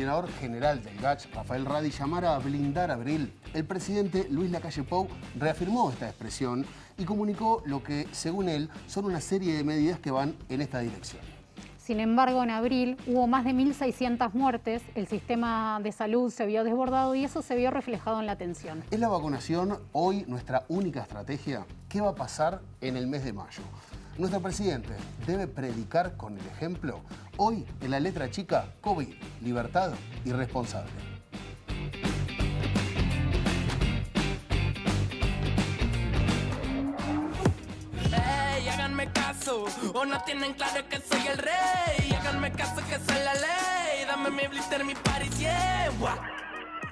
coordinador general del GACH, Rafael Radi, llamara a blindar a Abril, el presidente Luis Lacalle Pou reafirmó esta expresión y comunicó lo que, según él, son una serie de medidas que van en esta dirección. Sin embargo, en abril hubo más de 1.600 muertes, el sistema de salud se vio desbordado y eso se vio reflejado en la atención. ¿Es la vacunación hoy nuestra única estrategia? ¿Qué va a pasar en el mes de mayo? Nuestro presidente debe predicar con el ejemplo. Hoy, en la letra chica, COVID, libertad y responsable. Háganme caso, o no tienen claro que soy el rey. Háganme caso que soy la ley. Dame mi blister, mi party, yeah.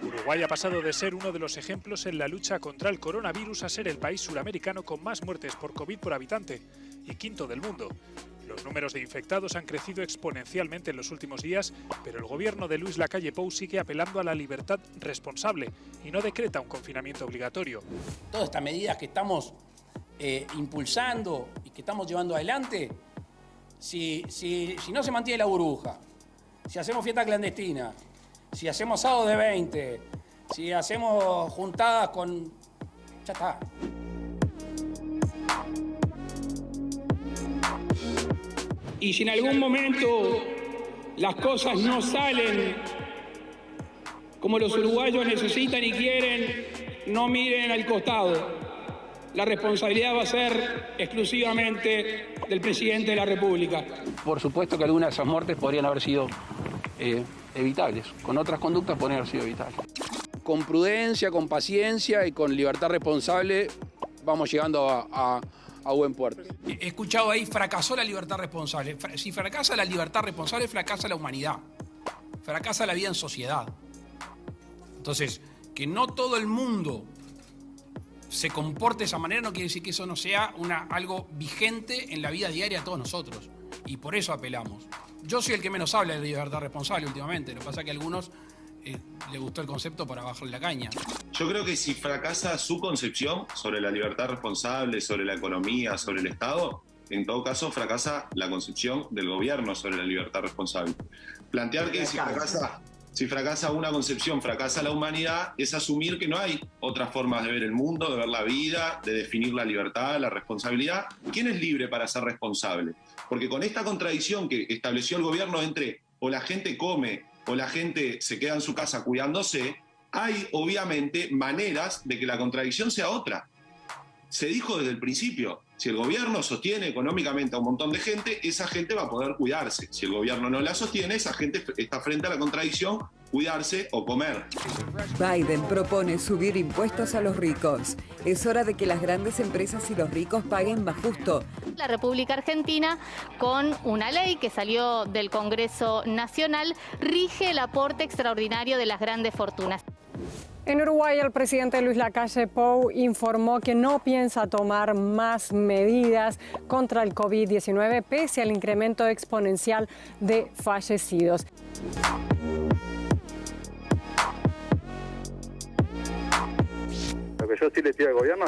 Uruguay ha pasado de ser uno de los ejemplos en la lucha contra el coronavirus a ser el país suramericano con más muertes por COVID por habitante y quinto del mundo. Los números de infectados han crecido exponencialmente en los últimos días, pero el gobierno de Luis Lacalle Pou sigue apelando a la libertad responsable y no decreta un confinamiento obligatorio. Todas estas medidas que estamos impulsando y que estamos llevando adelante, si no se mantiene la burbuja, si hacemos fiesta clandestina, si hacemos asado de 20, si hacemos juntadas con... ya está. Y si en algún momento las cosas no salen como los uruguayos necesitan y quieren, no miren al costado. La responsabilidad va a ser exclusivamente del presidente de la República. Por supuesto que algunas de esas muertes podrían haber sido evitables. Con otras conductas podrían haber sido evitables. Con prudencia, con paciencia y con libertad responsable vamos llegando a buen puerto. He escuchado ahí, fracasó la libertad responsable. Si fracasa la libertad responsable, fracasa la humanidad. Fracasa la vida en sociedad. Entonces, que no todo el mundo se comporte de esa manera no quiere decir que eso no sea algo vigente en la vida diaria de todos nosotros. Y por eso apelamos. Yo soy el que menos habla de libertad responsable últimamente. Lo que pasa es que a algunos les gustó el concepto para bajarle la caña. Yo creo que si fracasa su concepción sobre la libertad responsable, sobre la economía, sobre el Estado, en todo caso fracasa la concepción del gobierno sobre la libertad responsable. Plantear que si fracasa una concepción, fracasa la humanidad, es asumir que no hay otras formas de ver el mundo, de ver la vida, de definir la libertad, la responsabilidad. ¿Quién es libre para ser responsable? Porque con esta contradicción que estableció el gobierno entre o la gente come o la gente se queda en su casa cuidándose, hay obviamente maneras de que la contradicción sea otra. Se dijo desde el principio, si el gobierno sostiene económicamente a un montón de gente, esa gente va a poder cuidarse. Si el gobierno no la sostiene, esa gente está frente a la contradicción, cuidarse o comer. Biden propone subir impuestos a los ricos. Es hora de que las grandes empresas y los ricos paguen más justo. La República Argentina, con una ley que salió del Congreso Nacional, rige el aporte extraordinario de las grandes fortunas. En Uruguay, el presidente Luis Lacalle Pou informó que no piensa tomar más medidas contra el COVID-19 pese al incremento exponencial de fallecidos. Lo que yo sí le pido al gobierno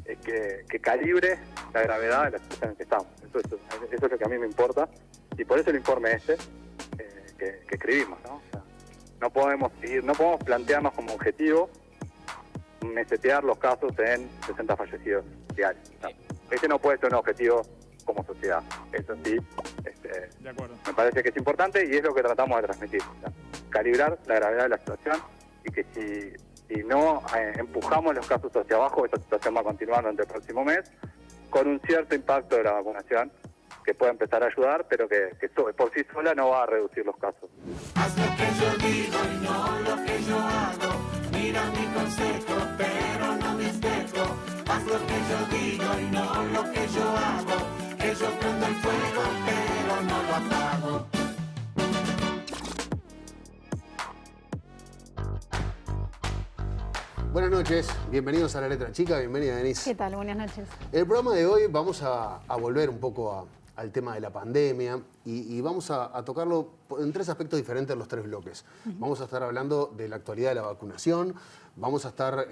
es que calibre la gravedad de la situación en que estamos. Eso es lo que a mí me importa y por eso el informe que escribimos, ¿no? O sea, no podemos plantearnos como objetivo mesetear los casos en 60 fallecidos diarios. ¿No? Ese no puede ser un objetivo como sociedad. Eso sí, de acuerdo. Me parece que es importante y es lo que tratamos de transmitir. ¿No? Calibrar la gravedad de la situación y que si no empujamos los casos hacia abajo, esta situación va a continuar durante el próximo mes, con un cierto impacto de la vacunación que puede empezar a ayudar, pero que por sí sola no va a reducir los casos. Haz lo que yo digo y no lo que yo hago. Mira mi consejo, pero no me espejo. Haz lo que yo digo y no lo que yo hago. Que yo prendo el fuego, pero no lo apago. Buenas noches, bienvenidos a La Letra Chica, bienvenida Denise. ¿Qué tal? Buenas noches. En el programa de hoy vamos a volver un poco al tema de la pandemia y vamos a tocarlo en 3 aspectos diferentes en los 3 bloques. Vamos a estar hablando de la actualidad de la vacunación, vamos a estar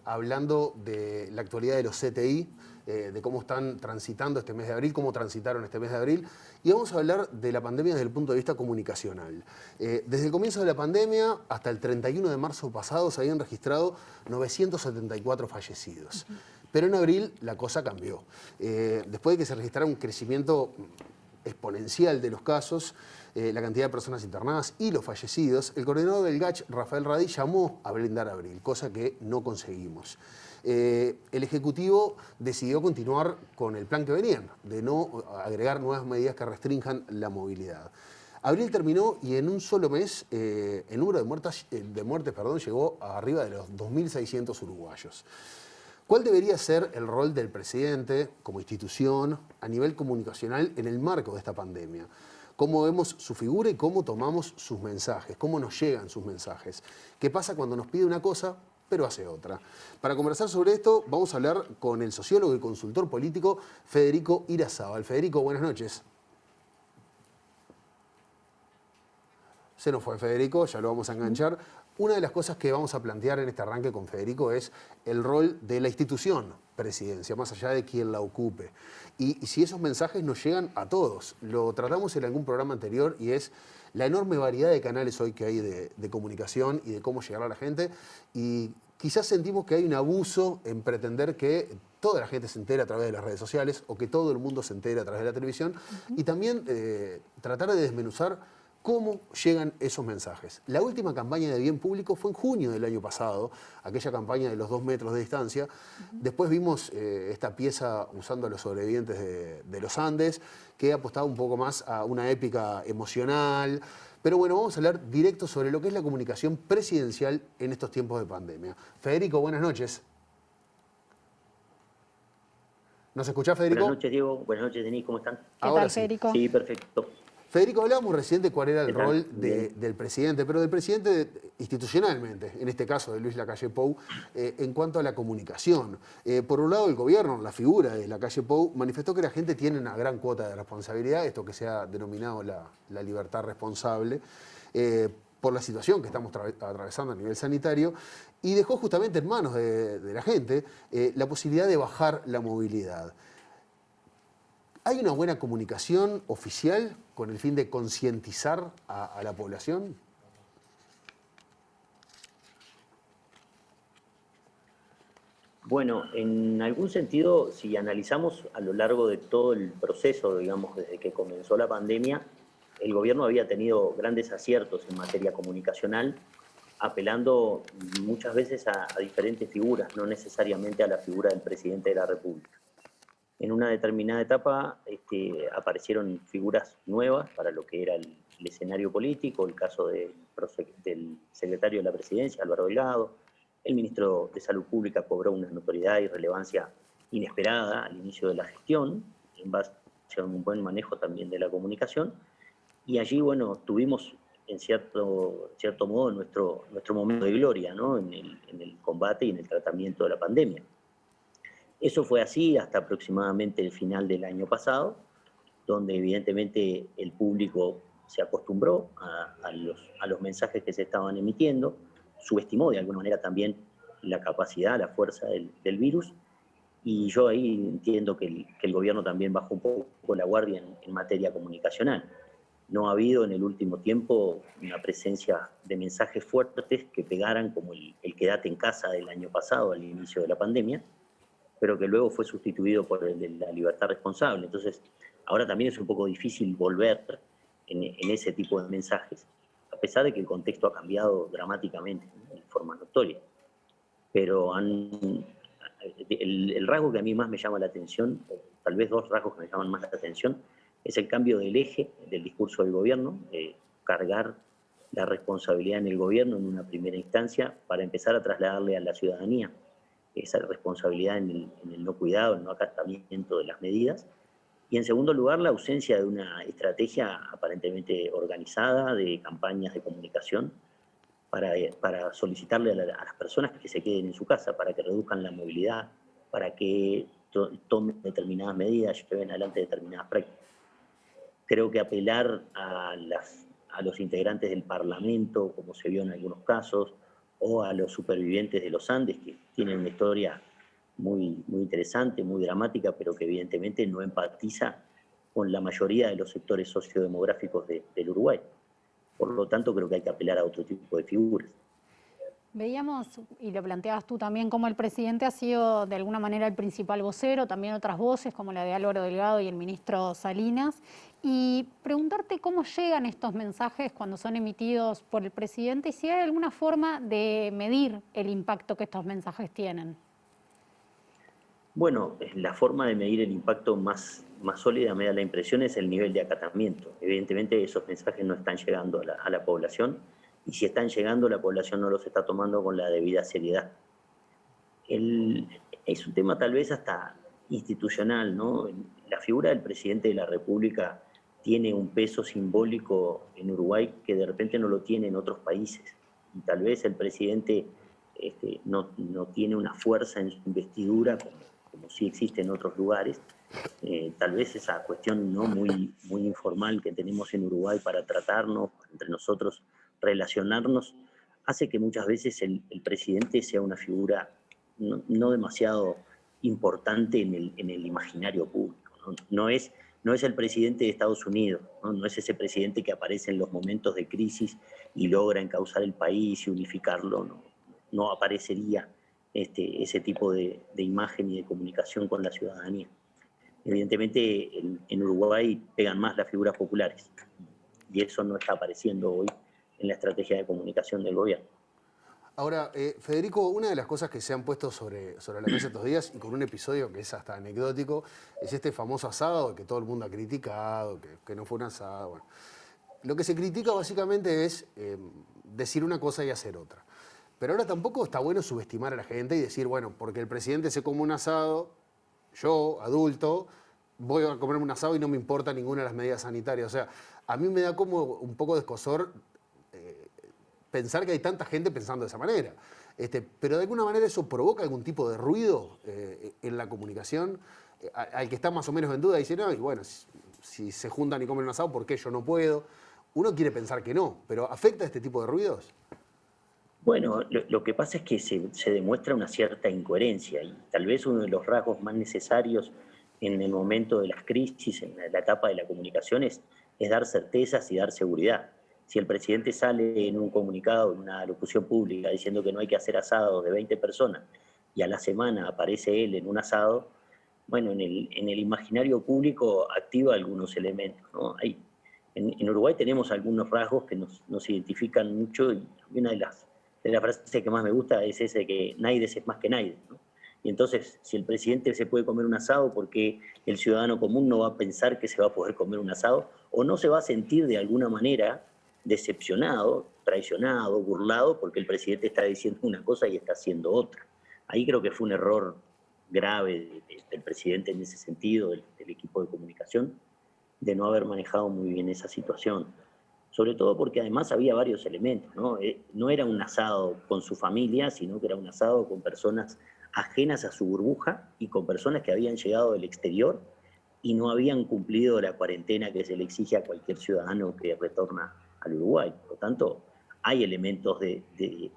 hablando de la actualidad de los CTI, de cómo están transitando este mes de abril, cómo transitaron este mes de abril, y vamos a hablar de la pandemia desde el punto de vista comunicacional. Desde el comienzo de la pandemia hasta el 31 de marzo pasado se habían registrado 974 fallecidos. Pero en abril la cosa cambió. Después de que se registrara un crecimiento exponencial de los casos, la cantidad de personas internadas y los fallecidos, el coordinador del GACH, Rafael Radi, llamó a blindar abril, cosa que no conseguimos. El Ejecutivo decidió continuar con el plan que venían, de no agregar nuevas medidas que restrinjan la movilidad. Abril terminó y en un solo mes el número de muertes llegó a arriba de los 2.600 uruguayos. ¿Cuál debería ser el rol del presidente como institución a nivel comunicacional en el marco de esta pandemia? ¿Cómo vemos su figura y cómo tomamos sus mensajes? ¿Cómo nos llegan sus mensajes? ¿Qué pasa cuando nos pide una cosa pero hace otra? Para conversar sobre esto vamos a hablar con el sociólogo y consultor político Federico Irazábal. Federico, buenas noches. Se nos fue Federico, ya lo vamos a enganchar. Una de las cosas que vamos a plantear en este arranque con Federico es el rol de la institución presidencia, más allá de quien la ocupe. Y si esos mensajes nos llegan a todos. Lo tratamos en algún programa anterior y es la enorme variedad de canales hoy que hay de comunicación y de cómo llegar a la gente. Y quizás sentimos que hay un abuso en pretender que toda la gente se entere a través de las redes sociales o que todo el mundo se entere a través de la televisión. Y también tratar de desmenuzar cómo llegan esos mensajes. La última campaña de bien público fue en junio del año pasado, aquella campaña de los 2 metros de distancia. Después vimos esta pieza usando a los sobrevivientes de los Andes, que apostaba un poco más a una épica emocional. Pero bueno, vamos a hablar directo sobre lo que es la comunicación presidencial en estos tiempos de pandemia. Federico, buenas noches. ¿Nos escuchás, Federico? Buenas noches, Diego. Buenas noches, Denis. ¿Cómo están? ¿Qué tal, Federico? Sí, perfecto. Federico, hablábamos recién de cuál era el rol del presidente, pero del presidente institucionalmente, en este caso de Luis Lacalle Pou, en cuanto a la comunicación. Por un lado, el gobierno, la figura de Lacalle Pou, manifestó que la gente tiene una gran cuota de responsabilidad, esto que se ha denominado la libertad responsable, por la situación que estamos atravesando a nivel sanitario, y dejó justamente en manos de la gente la posibilidad de bajar la movilidad. ¿Hay una buena comunicación oficial con el fin de concientizar a la población? Bueno, en algún sentido, si analizamos a lo largo de todo el proceso, digamos, desde que comenzó la pandemia, el gobierno había tenido grandes aciertos en materia comunicacional, apelando muchas veces a diferentes figuras, no necesariamente a la figura del presidente de la República. En una determinada etapa aparecieron figuras nuevas para lo que era el escenario político, el caso del secretario de la Presidencia, Álvaro Delgado. El ministro de Salud Pública cobró una notoriedad y relevancia inesperada al inicio de la gestión, en base a un buen manejo también de la comunicación. Y allí, bueno, tuvimos en cierto modo nuestro momento de gloria, ¿no? en el combate y en el tratamiento de la pandemia. Eso fue así hasta aproximadamente el final del año pasado, donde evidentemente el público se acostumbró a los mensajes que se estaban emitiendo, subestimó de alguna manera también la capacidad, la fuerza del virus, y yo ahí entiendo que el gobierno también bajó un poco la guardia en materia comunicacional. No ha habido en el último tiempo una presencia de mensajes fuertes que pegaran como el quédate en casa del año pasado, al inicio de la pandemia, pero que luego fue sustituido por el de la libertad responsable. Entonces, ahora también es un poco difícil volver en ese tipo de mensajes, a pesar de que el contexto ha cambiado dramáticamente, ¿no? De forma notoria. Pero el rasgo que a mí más me llama la atención, o tal vez 2 rasgos que me llaman más la atención, es el cambio del eje del discurso del gobierno, de cargar la responsabilidad en el gobierno en una primera instancia para empezar a trasladarle a la ciudadanía esa responsabilidad en el no cuidado, el no acatamiento de las medidas. Y en segundo lugar, la ausencia de una estrategia aparentemente organizada de campañas de comunicación para solicitarle a las personas que se queden en su casa, para que reduzcan la movilidad, para que tomen determinadas medidas, lleven adelante determinadas prácticas. Creo que apelar a los integrantes del Parlamento, como se vio en algunos casos, o a los supervivientes de los Andes, que tienen una historia muy, muy interesante, muy dramática, pero que evidentemente no empatiza con la mayoría de los sectores sociodemográficos del Uruguay. Por lo tanto, creo que hay que apelar a otro tipo de figuras. Veíamos, y lo planteabas tú también, como el presidente ha sido de alguna manera el principal vocero, también otras voces como la de Álvaro Delgado y el ministro Salinas, y preguntarte cómo llegan estos mensajes cuando son emitidos por el presidente y si hay alguna forma de medir el impacto que estos mensajes tienen. Bueno, la forma de medir el impacto más sólida, me da la impresión, es el nivel de acatamiento. Evidentemente esos mensajes no están llegando a la población, y si están llegando, la población no los está tomando con la debida seriedad. Es un tema tal vez hasta institucional, ¿no? La figura del presidente de la República tiene un peso simbólico en Uruguay que de repente no lo tiene en otros países. Y tal vez el presidente no tiene una fuerza en su investidura como sí existe en otros lugares. Tal vez esa cuestión no muy informal que tenemos en Uruguay para tratarnos entre nosotros, relacionarnos, hace que muchas veces el presidente sea una figura no demasiado importante en el imaginario público, ¿no? No es el presidente de Estados Unidos, no es ese presidente que aparece en los momentos de crisis y logra encauzar el país y unificarlo. No aparecería ese tipo de imagen y de comunicación con la ciudadanía. Evidentemente en Uruguay pegan más las figuras populares y eso no está apareciendo hoy en la estrategia de comunicación del gobierno. Ahora, Federico, una de las cosas que se han puesto sobre la mesa estos días, y con un episodio que es hasta anecdótico, es este famoso asado que todo el mundo ha criticado, que no fue un asado. Bueno, lo que se critica básicamente es decir una cosa y hacer otra. Pero ahora tampoco está bueno subestimar a la gente y decir, bueno, porque el presidente se come un asado, yo, adulto, voy a comerme un asado y no me importa ninguna de las medidas sanitarias. O sea, a mí me da como un poco de escozor pensar que hay tanta gente pensando de esa manera. Pero de alguna manera eso provoca algún tipo de ruido en la comunicación. Al que está más o menos en duda dice, no, y bueno, si se juntan y comen un asado, ¿por qué yo no puedo? Uno quiere pensar que no, pero ¿afecta este tipo de ruidos? Bueno, lo que pasa es que se demuestra una cierta incoherencia y tal vez uno de los rasgos más necesarios en el momento de las crisis, en la etapa de la comunicación, es dar certezas y dar seguridad. Si el presidente sale en un comunicado, en una locución pública, diciendo que no hay que hacer asados de 20 personas y a la semana aparece él en un asado, bueno, en el imaginario público activa algunos elementos, ¿no? En Uruguay tenemos algunos rasgos que nos identifican mucho y una de las frases que más me gusta es ese que Naides es más que Naides, ¿no? Y entonces, si el presidente se puede comer un asado, ¿por qué el ciudadano común no va a pensar que se va a poder comer un asado? ¿O no se va a sentir de alguna manera decepcionado, traicionado, burlado, porque el presidente está diciendo una cosa y está haciendo otra? Ahí creo que fue un error grave del presidente en ese sentido, del equipo de comunicación, de no haber manejado muy bien esa situación. Sobre todo porque además había varios elementos, ¿no? No era un asado con su familia, sino que era un asado con personas ajenas a su burbuja y con personas que habían llegado del exterior y no habían cumplido la cuarentena que se le exige a cualquier ciudadano que retorna al Uruguay. Por lo tanto, hay elementos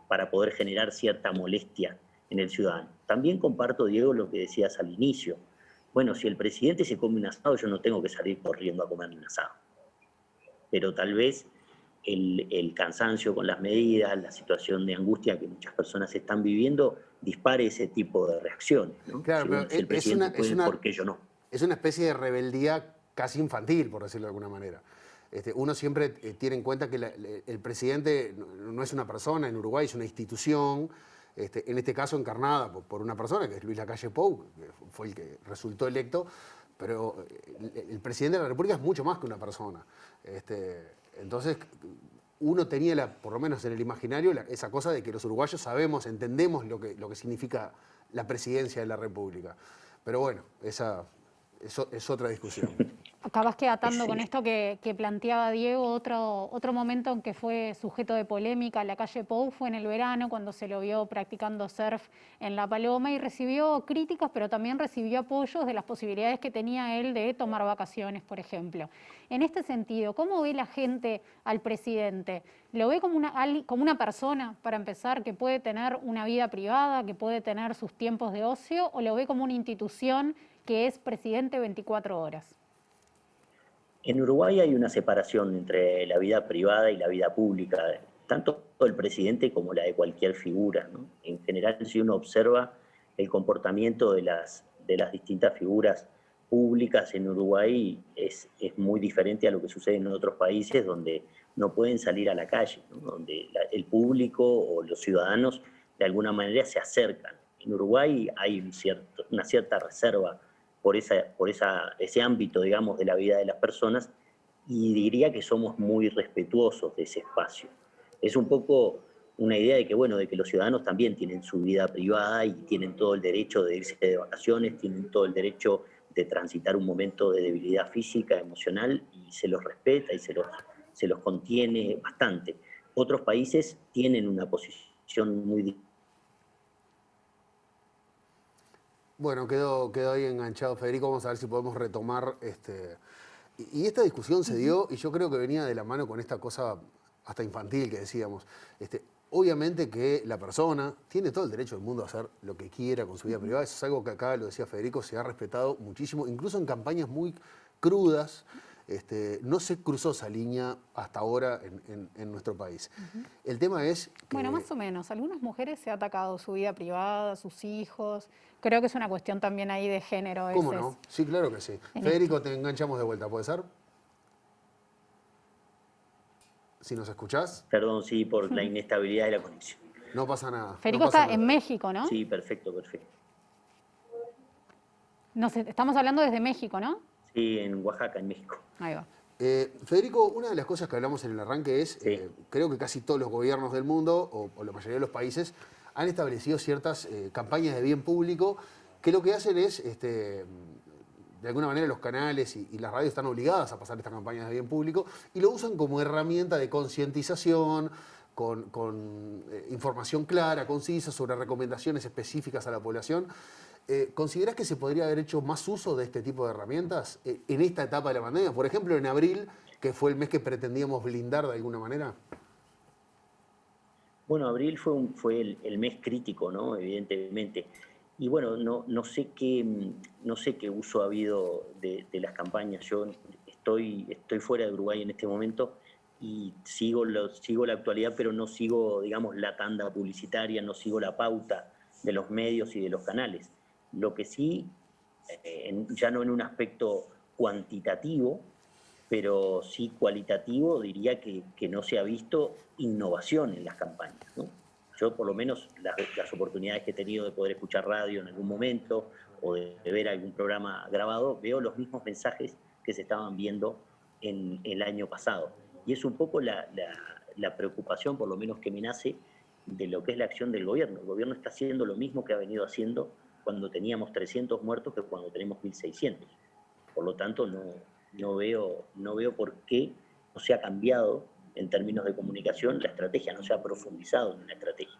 para poder generar cierta molestia en el ciudadano. También comparto, Diego, lo que decías al inicio. Bueno, si el presidente se come un asado, yo no tengo que salir corriendo a comer un asado. Pero tal vez el cansancio con las medidas, la situación de angustia que muchas personas están viviendo, dispare ese tipo de reacción, ¿no? Claro, pero si el presidente puede, ¿por qué yo no? Es una especie de rebeldía casi infantil, por decirlo de alguna manera. Uno siempre tiene en cuenta que el presidente no es una persona en Uruguay, es una institución, en este caso encarnada por una persona, que es Luis Lacalle Pou, que fue el que resultó electo, pero el presidente de la República es mucho más que una persona. Entonces, uno tenía, por lo menos en el imaginario, esa cosa de que los uruguayos sabemos, entendemos lo que significa la presidencia de la República. Pero bueno, esa es otra discusión. Acabas que atando con esto que planteaba Diego, otro momento en que fue sujeto de polémica la calle Pou fue en el verano, cuando se lo vio practicando surf en La Paloma y recibió críticas, pero también recibió apoyos de las posibilidades que tenía él de tomar vacaciones, por ejemplo. En este sentido, ¿cómo ve la gente al presidente? ¿Lo ve como una persona, para empezar, que puede tener una vida privada, que puede tener sus tiempos de ocio, o lo ve como una institución que es presidente 24 horas? En Uruguay hay una separación entre la vida privada y la vida pública, tanto el presidente como la de cualquier figura, ¿no? En general, si uno observa el comportamiento de las distintas figuras públicas en Uruguay, es muy diferente a lo que sucede en otros países donde no pueden salir a la calle, ¿no? Donde el público o los ciudadanos de alguna manera se acercan. En Uruguay hay una cierta reserva por ese ámbito, digamos, de la vida de las personas, y diría que somos muy respetuosos de ese espacio. Es un poco una idea de que, bueno, de que los ciudadanos también tienen su vida privada y tienen todo el derecho de irse de vacaciones, tienen todo el derecho de transitar un momento de debilidad física, emocional, y se los respeta y se los contiene bastante. Otros países tienen una posición muy... Bueno, quedó ahí enganchado Federico, vamos a ver si podemos retomar y esta discusión se dio, y yo creo que venía de la mano con esta cosa hasta infantil que decíamos. Obviamente que la persona tiene todo el derecho del mundo a hacer lo que quiera con su vida privada, eso es algo que acá, lo decía Federico, se ha respetado muchísimo, incluso en campañas muy crudas. No se cruzó esa línea hasta ahora en nuestro país. El tema es que... Bueno, más o menos. Algunas mujeres se ha atacado su vida privada, sus hijos. Creo que es una cuestión también ahí de género. ¿Cómo no? Sí, claro que sí. Federico, te enganchamos de vuelta, ¿puede ser? Si nos escuchás. Perdón, sí, por la inestabilidad de la conexión. No pasa nada. Federico está en México, ¿no? Sí, perfecto. Estamos hablando desde México, ¿no? Sí, en Oaxaca, en México. Ahí va. Federico, una de las cosas que hablamos en el arranque es, creo que casi todos los gobiernos del mundo, o la mayoría de los países, han establecido ciertas campañas de bien público que lo que hacen es, de alguna manera los canales y las radios están obligadas a pasar estas campañas de bien público y lo usan como herramienta de concientización, con información clara, concisa, sobre recomendaciones específicas a la población. ¿Considerás que se podría haber hecho más uso de este tipo de herramientas en esta etapa de la pandemia? Por ejemplo, en abril, que fue el mes que pretendíamos blindar de alguna manera. Bueno, abril fue el mes crítico, ¿no? Evidentemente. Y bueno, no sé qué uso ha habido de las campañas. Yo estoy fuera de Uruguay en este momento y sigo la actualidad, pero no sigo, digamos, la tanda publicitaria, no sigo la pauta de los medios y de los canales. Lo que sí, ya no en un aspecto cuantitativo, pero sí cualitativo, diría que no se ha visto innovación en las campañas, ¿no? Yo, por lo menos, las oportunidades que he tenido de poder escuchar radio en algún momento o de ver algún programa grabado, veo los mismos mensajes que se estaban viendo en el año pasado. Y es un poco la preocupación, por lo menos que me nace, de lo que es la acción del gobierno. El gobierno está haciendo lo mismo que ha venido haciendo cuando teníamos 300 muertos que cuando tenemos 1.600. Por lo tanto, no veo por qué no se ha cambiado en términos de comunicación la estrategia, no se ha profundizado en la estrategia.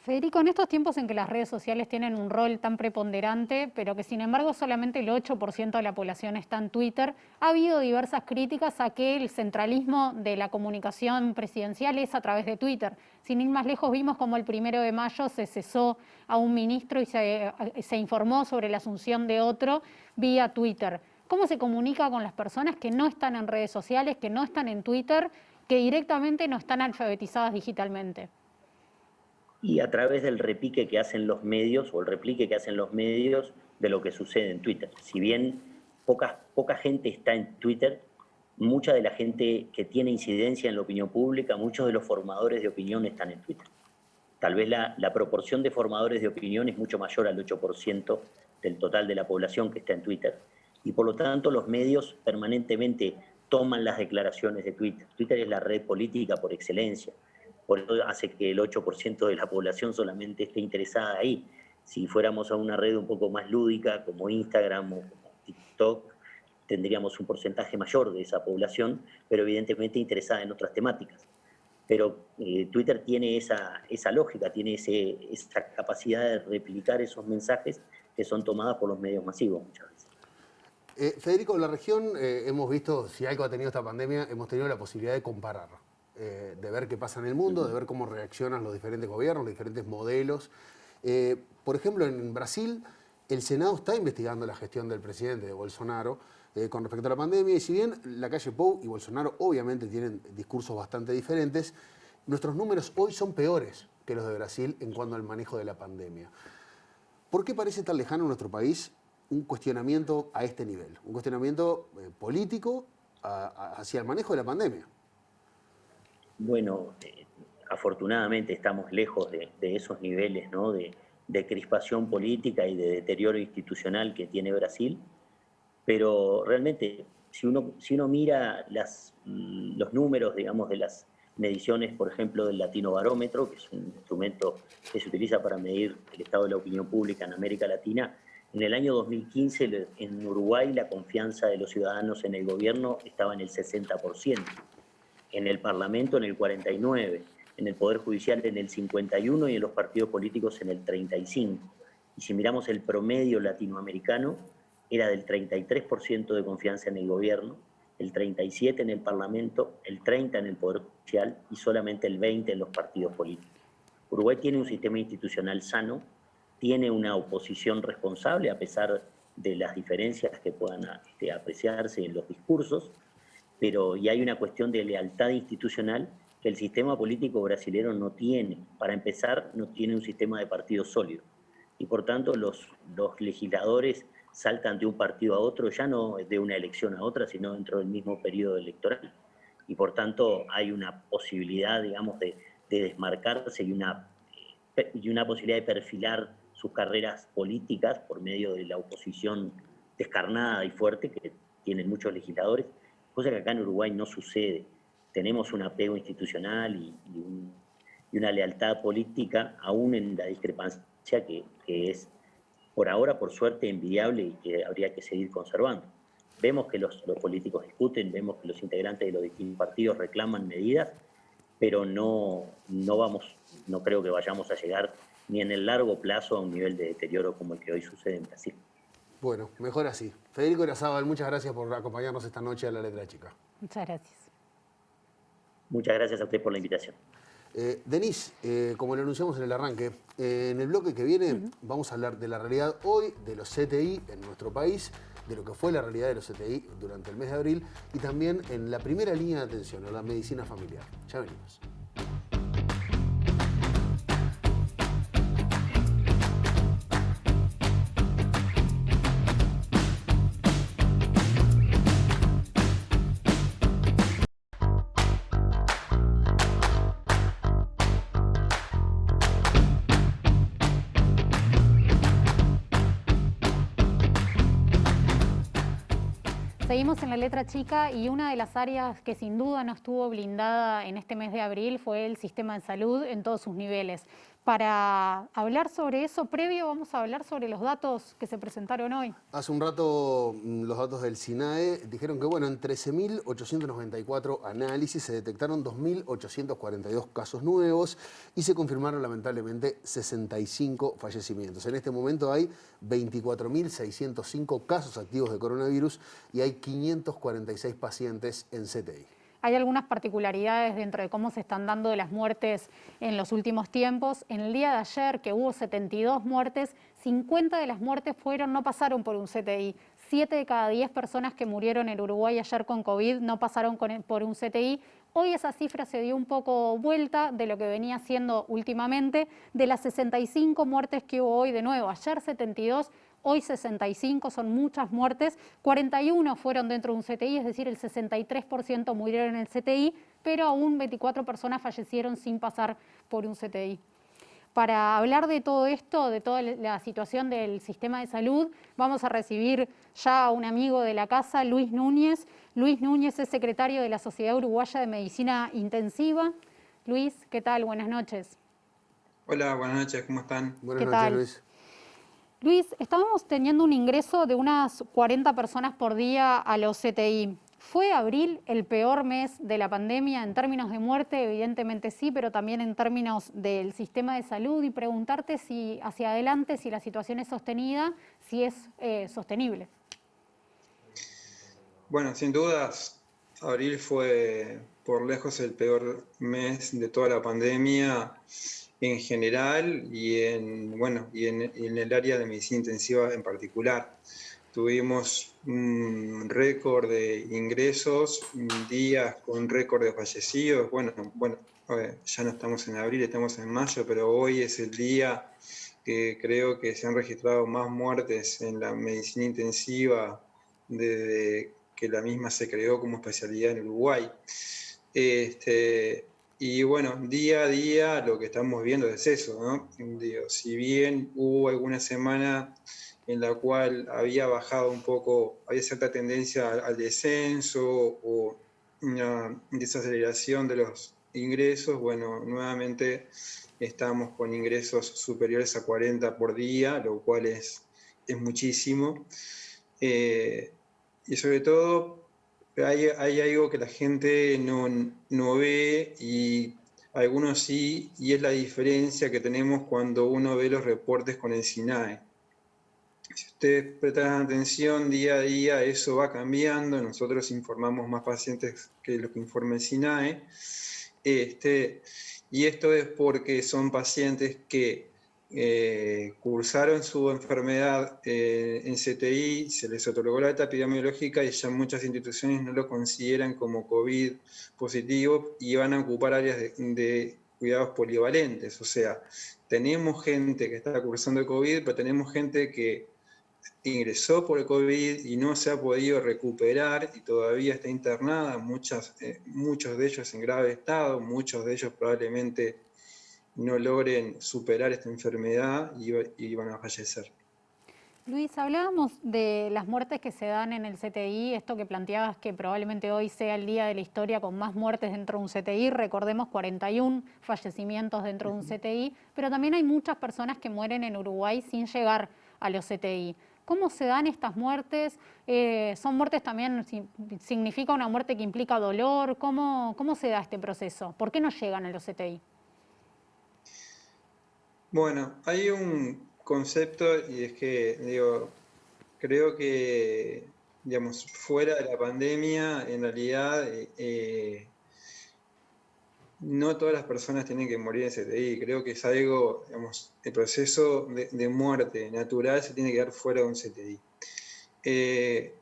Federico, en estos tiempos en que las redes sociales tienen un rol tan preponderante, pero que sin embargo solamente el 8% de la población está en Twitter, ha habido diversas críticas a que el centralismo de la comunicación presidencial es a través de Twitter. Sin ir más lejos, vimos como el 1 de mayo se cesó a un ministro y se informó sobre la asunción de otro vía Twitter. ¿Cómo se comunica con las personas que no están en redes sociales, que no están en Twitter, que directamente no están alfabetizadas digitalmente? Y a través del repique que hacen los medios, o el replique que hacen los medios de lo que sucede en Twitter. Si bien poca gente está en Twitter, mucha de la gente que tiene incidencia en la opinión pública, muchos de los formadores de opinión están en Twitter. Tal vez la proporción de formadores de opinión es mucho mayor al 8% del total de la población que está en Twitter. Y por lo tanto los medios permanentemente toman las declaraciones de Twitter. Twitter es la red política por excelencia. Por eso hace que el 8% de la población solamente esté interesada ahí. Si fuéramos a una red un poco más lúdica, como Instagram o como TikTok, tendríamos un porcentaje mayor de esa población, pero evidentemente interesada en otras temáticas. Pero Twitter tiene esa lógica, tiene esa capacidad de replicar esos mensajes que son tomados por los medios masivos muchas veces. Federico, en la región hemos visto, si algo ha tenido esta pandemia, hemos tenido la posibilidad de comparar, de ver qué pasa en el mundo, de ver cómo reaccionan los diferentes gobiernos, los diferentes modelos. Por ejemplo, en Brasil, el Senado está investigando la gestión del presidente de Bolsonaro con respecto a la pandemia, y si bien Lacalle Pou y Bolsonaro obviamente tienen discursos bastante diferentes, nuestros números hoy son peores que los de Brasil en cuanto al manejo de la pandemia. ¿Por qué parece tan lejano en nuestro país un cuestionamiento a este nivel? Un cuestionamiento político hacia el manejo de la pandemia. Bueno, afortunadamente estamos lejos de esos niveles, ¿no?, de crispación política y de deterioro institucional que tiene Brasil, pero realmente si uno mira los números, digamos, de las mediciones, por ejemplo, del Latinobarómetro, que es un instrumento que se utiliza para medir el estado de la opinión pública en América Latina, en el año 2015 en Uruguay la confianza de los ciudadanos en el gobierno estaba en el 60%, en el Parlamento en el 49%, en el Poder Judicial en el 51% y en los partidos políticos en el 35%. Y si miramos el promedio latinoamericano, era del 33% de confianza en el gobierno, el 37% en el Parlamento, el 30% en el Poder Judicial y solamente el 20% en los partidos políticos. Uruguay tiene un sistema institucional sano, tiene una oposición responsable a pesar de las diferencias que puedan apreciarse en los discursos, y hay una cuestión de lealtad institucional que el sistema político brasileño no tiene. Para empezar, no tiene un sistema de partidos sólido y por tanto los legisladores saltan de un partido a otro, ya no de una elección a otra, sino dentro del mismo periodo electoral. Y por tanto hay una posibilidad, digamos, de desmarcarse y una posibilidad de perfilar sus carreras políticas por medio de la oposición descarnada y fuerte que tienen muchos legisladores, cosa que acá en Uruguay no sucede. Tenemos un apego institucional y una lealtad política, aún en la discrepancia que es por ahora, por suerte, envidiable y que habría que seguir conservando. Vemos que los políticos discuten, vemos que los integrantes de los distintos partidos reclaman medidas, pero no creo que vayamos a llegar ni en el largo plazo a un nivel de deterioro como el que hoy sucede en Brasil. Bueno, mejor así. Federico Irazábal, muchas gracias por acompañarnos esta noche a La Letra Chica. Muchas gracias. Muchas gracias a usted por la invitación. Denise, como lo anunciamos en el arranque, en el bloque que viene vamos a hablar de la realidad hoy de los CTI en nuestro país, de lo que fue la realidad de los CTI durante el mes de abril y también en la primera línea de atención a la medicina familiar. Ya venimos. Seguimos en La Letra Chica y una de las áreas que sin duda no estuvo blindada en este mes de abril fue el sistema de salud en todos sus niveles. Para hablar sobre eso, previo vamos a hablar sobre los datos que se presentaron hoy. Hace un rato los datos del SINAE dijeron que bueno, en 13.894 análisis se detectaron 2.842 casos nuevos y se confirmaron lamentablemente 65 fallecimientos. En este momento hay 24.605 casos activos de coronavirus y hay 546 pacientes en CTI. Hay algunas particularidades dentro de cómo se están dando de las muertes en los últimos tiempos. En el día de ayer, que hubo 72 muertes, 50 de las muertes no pasaron por un CTI. 7 de cada 10 personas que murieron en Uruguay ayer con COVID no pasaron por un CTI. Hoy esa cifra se dio un poco vuelta de lo que venía siendo últimamente. De las 65 muertes que hubo hoy, de nuevo, ayer 72, hoy 65, son muchas muertes, 41 fueron dentro de un CTI, es decir, el 63% murieron en el CTI, pero aún 24 personas fallecieron sin pasar por un CTI. Para hablar de todo esto, de toda la situación del sistema de salud, vamos a recibir ya a un amigo de la casa, Luis Núñez. Luis Núñez es secretario de la Sociedad Uruguaya de Medicina Intensiva. Luis, ¿qué tal? Buenas noches. Hola, buenas noches, ¿cómo están? Buenas noches, Luis. Luis, estábamos teniendo un ingreso de unas 40 personas por día a los CTI. ¿Fue abril el peor mes de la pandemia en términos de muerte? Evidentemente sí, pero también en términos del sistema de salud, y preguntarte si hacia adelante, si la situación es sostenida, si es sostenible. Bueno, sin dudas, abril fue por lejos el peor mes de toda la pandemia en general y en el área de medicina intensiva en particular. Tuvimos un récord de ingresos, días con récord de fallecidos. Ya no estamos en abril, estamos en mayo, pero hoy es el día que creo que se han registrado más muertes en la medicina intensiva desde que la misma se creó como especialidad en Uruguay. Y bueno, día a día lo que estamos viendo es eso, ¿no? Digo, si bien hubo alguna semana en la cual había bajado un poco, había cierta tendencia al descenso o una desaceleración de los ingresos, bueno, nuevamente estamos con ingresos superiores a 40 por día, lo cual es muchísimo. Y sobre todo hay algo que la gente no ve y algunos sí, y es la diferencia que tenemos cuando uno ve los reportes con el SINAE. Si ustedes prestan atención día a día, eso va cambiando. Nosotros informamos más pacientes que lo que informa el SINAE. Y esto es porque son pacientes que cursaron su enfermedad en CTI, se les otorgó la alta epidemiológica y ya muchas instituciones no lo consideran como COVID positivo y van a ocupar áreas de cuidados polivalentes. O sea, tenemos gente que está cursando el COVID, pero tenemos gente que ingresó por el COVID y no se ha podido recuperar y todavía está internada, muchos de ellos en grave estado, muchos de ellos probablemente no logren superar esta enfermedad y van a fallecer. Luis, hablábamos de las muertes que se dan en el CTI, esto que planteabas que probablemente hoy sea el día de la historia con más muertes dentro de un CTI, recordemos 41 fallecimientos dentro de un CTI, pero también hay muchas personas que mueren en Uruguay sin llegar a los CTI. ¿Cómo se dan estas muertes? ¿Son muertes también, significa una muerte que implica dolor? ¿Cómo se da este proceso? ¿Por qué no llegan a los CTI? Bueno, hay un concepto y es que, creo que, fuera de la pandemia, en realidad, no todas las personas tienen que morir en CTI. Creo que es algo, el proceso de muerte natural se tiene que dar fuera de un CTI.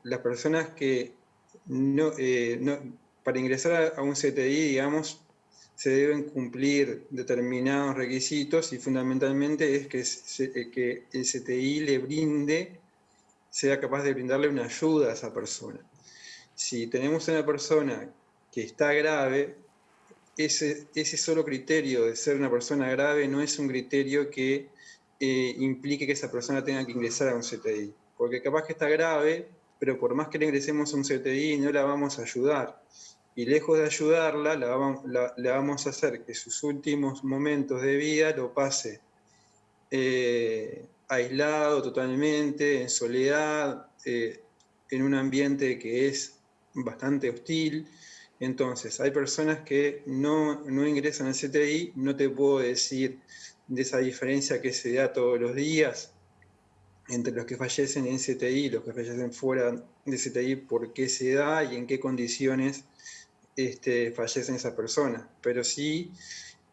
Las personas que para ingresar a un CTI, se deben cumplir determinados requisitos y fundamentalmente es que el CTI sea capaz de brindarle una ayuda a esa persona. Si tenemos una persona que está grave, ese solo criterio de ser una persona grave no es un criterio que implique que esa persona tenga que ingresar a un CTI. Porque capaz que está grave, pero por más que le ingresemos a un CTI no la vamos a ayudar. Y lejos de ayudarla, la vamos a hacer que sus últimos momentos de vida lo pase aislado totalmente, en soledad, en un ambiente que es bastante hostil. Entonces, hay personas que no ingresan al CTI, no te puedo decir de esa diferencia que se da todos los días entre los que fallecen en CTI y los que fallecen fuera de CTI, por qué se da y en qué condiciones fallecen esas personas. Pero sí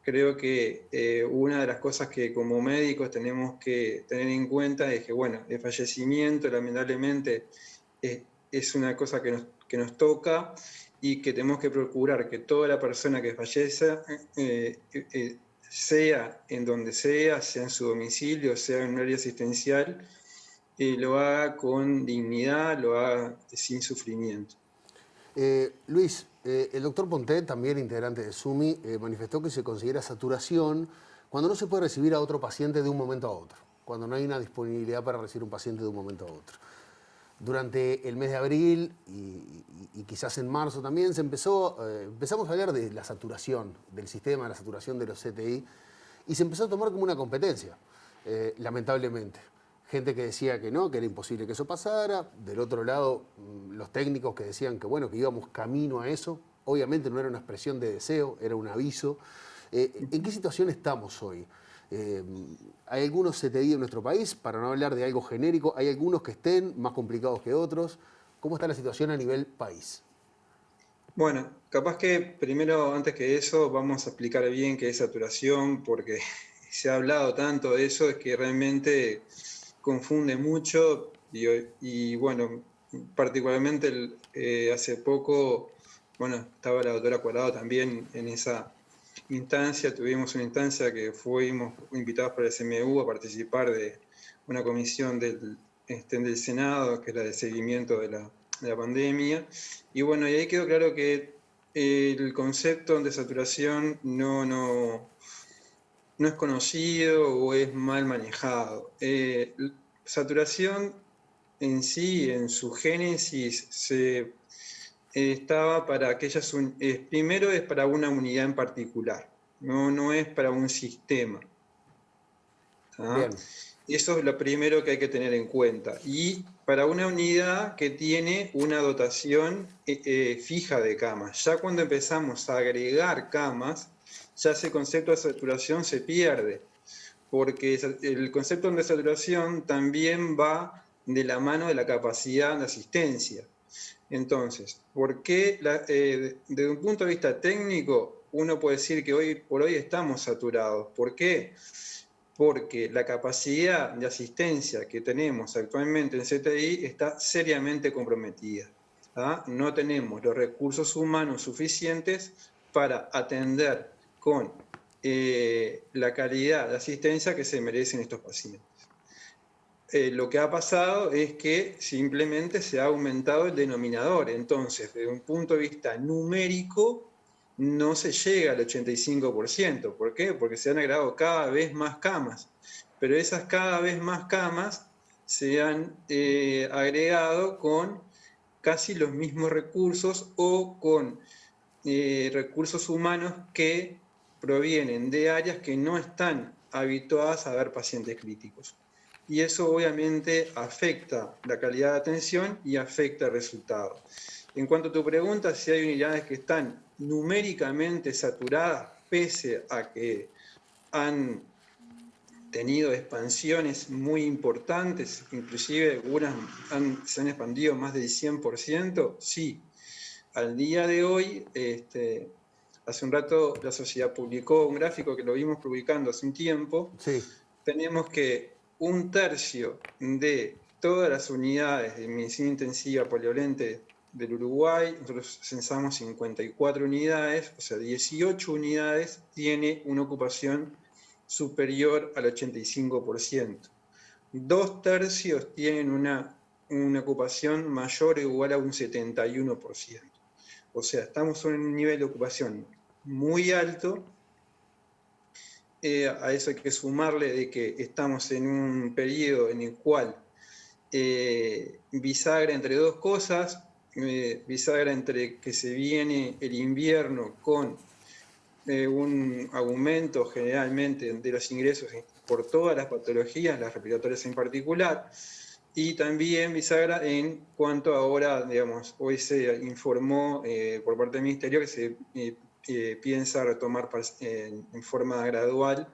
creo que una de las cosas que como médicos tenemos que tener en cuenta es que, el fallecimiento lamentablemente es una cosa que nos toca y que tenemos que procurar que toda la persona que fallezca, sea en donde sea en su domicilio, sea en un área asistencial, lo haga con dignidad, lo haga sin sufrimiento. Luis, el doctor Ponté, también integrante de SUMI, manifestó que se considera saturación cuando no se puede recibir a otro paciente de un momento a otro, cuando no hay una disponibilidad para recibir un paciente de un momento a otro. Durante el mes de abril y quizás en marzo también empezamos a hablar de la saturación del sistema, de la saturación de los CTI, y se empezó a tomar como una competencia, lamentablemente. gente que decía que no, que era imposible que eso pasara. Del otro lado, los técnicos que decían que, bueno, que íbamos camino a eso. Obviamente no era una expresión de deseo, era un aviso. ¿En qué situación estamos hoy? Hay algunos CTI en nuestro país, para no hablar de algo genérico, hay algunos que estén más complicados que otros. ¿Cómo está la situación a nivel país? Bueno, capaz que primero, antes que eso, vamos a explicar bien qué es saturación, porque se ha hablado tanto de eso, es que realmente confunde mucho y bueno, particularmente hace poco, bueno, estaba la doctora Cuadrado también en esa instancia, tuvimos una instancia que fuimos invitados por el CMU a participar de una comisión del Senado, que es la de seguimiento de la pandemia, y bueno, y ahí quedó claro que el concepto de saturación no es conocido o es mal manejado. Saturación en sí, en su génesis, estaba para aquellas, primero es para una unidad en particular, no es para un sistema. Bien. Eso es lo primero que hay que tener en cuenta. Y para una unidad que tiene una dotación fija de camas. Ya cuando empezamos a agregar camas, ya ese concepto de saturación se pierde, porque el concepto de saturación también va de la mano de la capacidad de asistencia. Entonces, ¿por qué desde un punto de vista técnico uno puede decir que hoy por hoy estamos saturados? ¿Por qué? Porque la capacidad de asistencia que tenemos actualmente en CTI está seriamente comprometida. No tenemos los recursos humanos suficientes para atender con la calidad de asistencia que se merecen estos pacientes. Lo que ha pasado es que simplemente se ha aumentado el denominador. Entonces, desde un punto de vista numérico, no se llega al 85%. ¿Por qué? Porque se han agregado cada vez más camas. Pero esas cada vez más camas se han agregado con casi los mismos recursos o con recursos humanos que provienen de áreas que no están habituadas a ver pacientes críticos. Y eso obviamente afecta la calidad de atención y afecta el resultado. En cuanto a tu pregunta, si hay unidades que están numéricamente saturadas, pese a que han tenido expansiones muy importantes, inclusive algunas se han expandido más del 100%, sí. Al día de hoy, hace un rato la sociedad publicó un gráfico que lo vimos publicando hace un tiempo. Sí. Tenemos que 1/3 de todas las unidades de medicina intensiva polivalente del Uruguay, nosotros censamos 54 unidades, o sea, 18 unidades tiene una ocupación superior al 85%. 2/3 tienen una ocupación mayor o igual a un 71%. O sea, estamos en un nivel de ocupación muy alto. A eso hay que sumarle de que estamos en un periodo en el cual bisagra entre dos cosas, bisagra entre que se viene el invierno con un aumento generalmente de los ingresos por todas las patologías, las respiratorias en particular, y también bisagra en cuanto ahora, digamos, hoy se informó por parte del Ministerio que se piensa retomar en forma gradual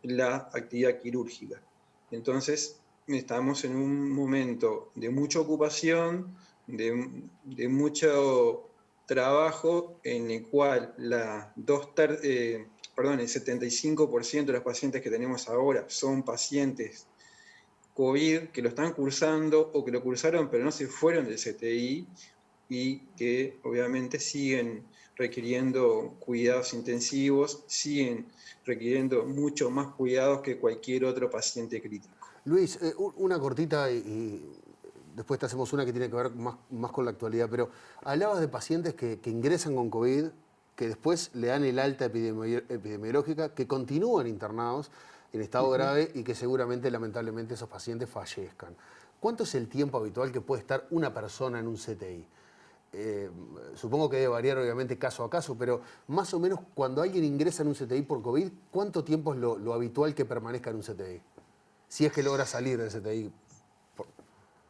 la actividad quirúrgica. Entonces, estamos en un momento de mucha ocupación, de mucho trabajo, en el cual el 75% de los pacientes que tenemos ahora son pacientes COVID que lo están cursando o que lo cursaron pero no se fueron del CTI y que obviamente siguen requiriendo cuidados intensivos, siguen requiriendo mucho más cuidados que cualquier otro paciente crítico. Luis, una cortita y después te hacemos una que tiene que ver más con la actualidad, pero hablabas de pacientes que ingresan con COVID, que después le dan el alta epidemiológica, que continúan internados en estado grave y que seguramente, lamentablemente, esos pacientes fallezcan. ¿Cuánto es el tiempo habitual que puede estar una persona en un CTI? Supongo que debe variar obviamente caso a caso, pero más o menos cuando alguien ingresa en un CTI por COVID, ¿cuánto tiempo es lo habitual que permanezca en un CTI? si es que logra salir del CTI?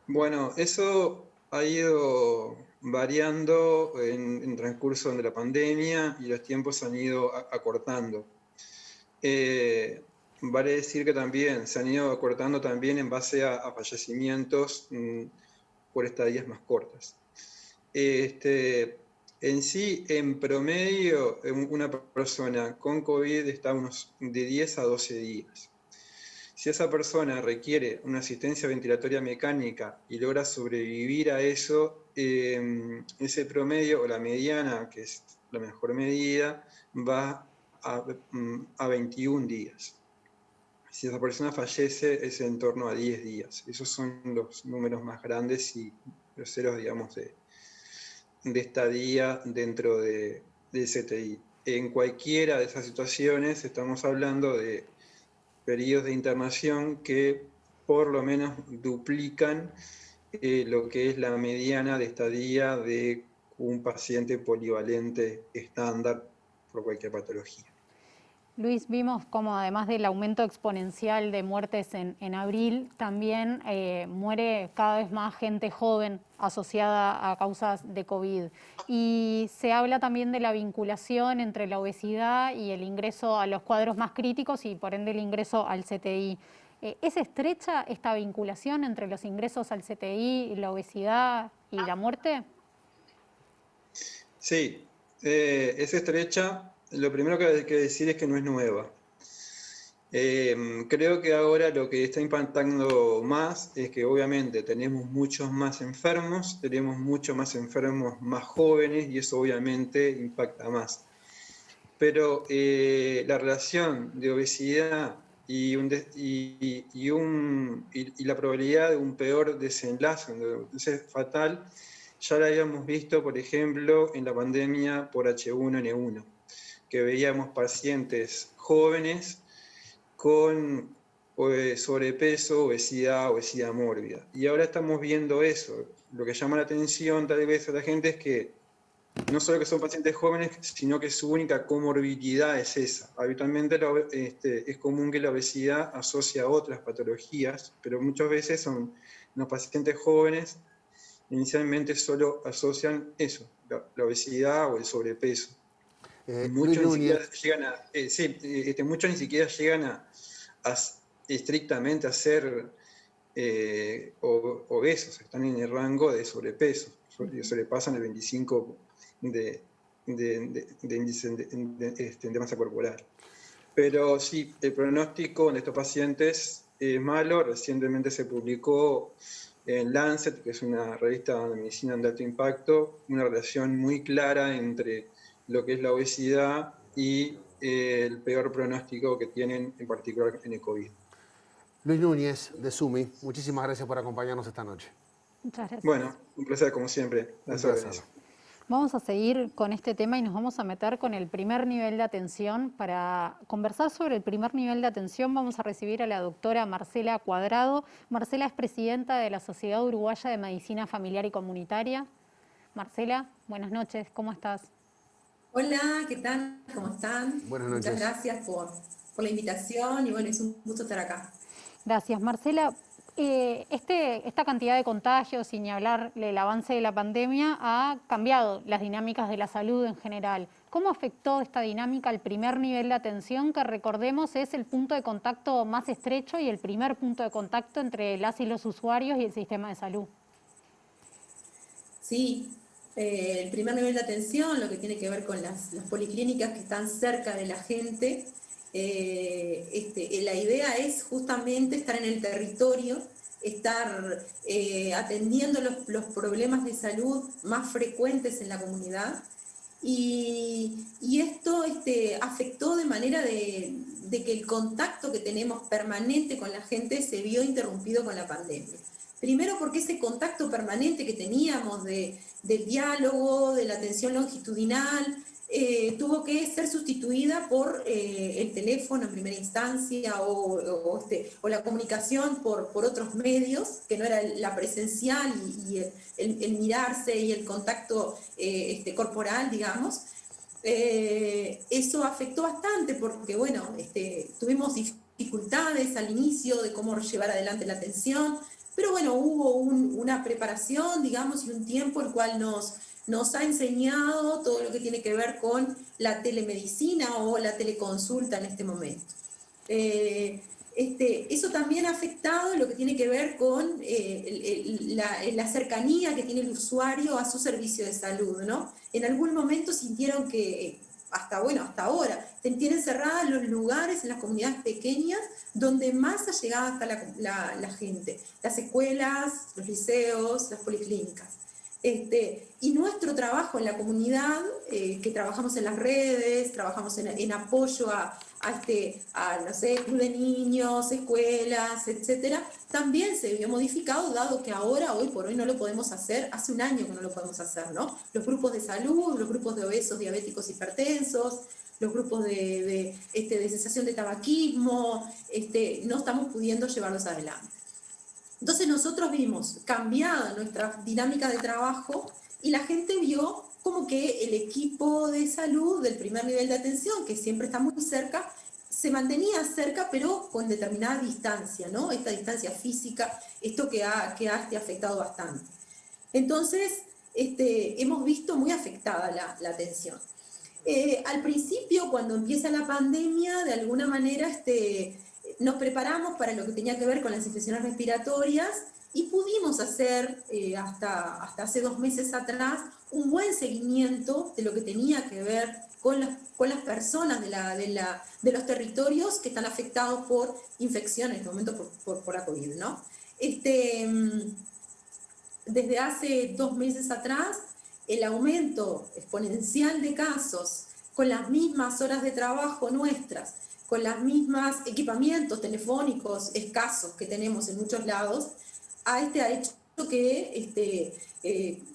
Bueno, eso ha ido variando en transcurso de la pandemia y los tiempos han ido acortando. Vale decir que también se han ido acortando también en base a fallecimientos por estadías más cortas. En sí, en promedio, una persona con COVID está unos de 10 a 12 días. Si esa persona requiere una asistencia ventilatoria mecánica y logra sobrevivir a eso, ese promedio o la mediana, que es la mejor medida, va a 21 días. Si esa persona fallece, es en torno a 10 días. Esos son los números más grandes y groseros, digamos, de estadía dentro del CTI. En cualquiera de esas situaciones estamos hablando de periodos de internación que por lo menos duplican lo que es la mediana de estadía de un paciente polivalente estándar por cualquier patología. Luis, vimos como además del aumento exponencial de muertes en abril, también muere cada vez más gente joven asociada a causas de COVID. Y se habla también de la vinculación entre la obesidad y el ingreso a los cuadros más críticos y por ende el ingreso al CTI. ¿Es estrecha esta vinculación entre los ingresos al CTI, la obesidad y la muerte? Sí, es estrecha. Lo primero que hay que decir es que no es nueva. Creo que ahora lo que está impactando más es que obviamente tenemos muchos más enfermos, tenemos muchos más enfermos más jóvenes y eso obviamente impacta más. Pero la relación de obesidad y la probabilidad de un peor desenlace, entonces fatal, ya la habíamos visto, por ejemplo, en la pandemia por H1N1. Que veíamos pacientes jóvenes con sobrepeso, obesidad mórbida. Y ahora estamos viendo eso. Lo que llama la atención tal vez a la gente es que no solo que son pacientes jóvenes, sino que su única comorbilidad es esa. Habitualmente es común que la obesidad asocie a otras patologías, pero muchas veces son los pacientes jóvenes inicialmente solo asocian eso, la obesidad o el sobrepeso. Muchos ni siquiera llegan a estrictamente a ser obesos, están en el rango de sobrepeso, sobrepasan el 25 de índice de masa corporal. Pero sí, el pronóstico de estos pacientes es malo. Recientemente se publicó en Lancet, que es una revista de medicina de alto impacto, una relación muy clara entre lo que es la obesidad y el peor pronóstico que tienen, en particular en el COVID. Luis Núñez, de SUMI, muchísimas gracias por acompañarnos esta noche. Muchas gracias. Bueno, un placer como siempre. Vamos a seguir con este tema y nos vamos a meter con el primer nivel de atención. Para conversar sobre el primer nivel de atención vamos a recibir a la doctora Marcela Cuadrado. Marcela es presidenta de la Sociedad Uruguaya de Medicina Familiar y Comunitaria. Marcela, buenas noches, ¿cómo estás? Hola, ¿qué tal? ¿Cómo están? Buenas noches. Muchas gracias por la invitación y bueno, es un gusto estar acá. Gracias, Marcela. Esta cantidad de contagios y ni hablar del avance de la pandemia ha cambiado las dinámicas de la salud en general. ¿Cómo afectó esta dinámica al primer nivel de atención, que recordemos es el punto de contacto más estrecho y el primer punto de contacto entre las y los usuarios y el sistema de salud? Sí, el primer nivel de atención, lo que tiene que ver con las policlínicas que están cerca de la gente. La idea es justamente estar en el territorio, estar atendiendo los problemas de salud más frecuentes en la comunidad y esto afectó de manera de que el contacto que tenemos permanente con la gente se vio interrumpido con la pandemia. Primero porque ese contacto permanente que teníamos del diálogo, de la atención longitudinal, tuvo que ser sustituida por el teléfono en primera instancia o la comunicación por otros medios, que no era la presencial y el mirarse y el contacto corporal, digamos. Eso afectó bastante porque, bueno, tuvimos dificultades al inicio de cómo llevar adelante la atención, pero bueno, hubo una preparación, digamos, y un tiempo el cual nos ha enseñado todo lo que tiene que ver con la telemedicina o la teleconsulta en este momento. Eso también ha afectado lo que tiene que ver con la cercanía que tiene el usuario a su servicio de salud, ¿no? En algún momento sintieron que, hasta ahora, tienen cerrados los lugares en las comunidades pequeñas donde más ha llegado hasta la gente, las escuelas, los liceos, las policlínicas. Y nuestro trabajo en la comunidad, que trabajamos en las redes, trabajamos en apoyo a no sé, club de niños, escuelas, etcétera, también se vio modificado, dado que ahora, hoy por hoy, no lo podemos hacer, hace un año que no lo podemos hacer, ¿no? Los grupos de salud, los grupos de obesos, diabéticos, hipertensos, los grupos de cesación de tabaquismo, no estamos pudiendo llevarlos adelante. Entonces nosotros vimos cambiada nuestra dinámica de trabajo y la gente vio como que el equipo de salud del primer nivel de atención, que siempre está muy cerca, se mantenía cerca pero con determinada distancia, ¿no? Esta distancia física, esto que ha afectado bastante. Entonces, hemos visto muy afectada la atención. Al principio, cuando empieza la pandemia, de alguna manera nos preparamos para lo que tenía que ver con las infecciones respiratorias y pudimos hacer, hasta hace 2 meses atrás, un buen seguimiento de lo que tenía que ver con las personas de los territorios que están afectados por infecciones, en este momento por la COVID, ¿no? Desde hace 2 meses atrás, el aumento exponencial de casos, con las mismas horas de trabajo nuestras, con los mismos equipamientos telefónicos escasos que tenemos en muchos lados, ha hecho que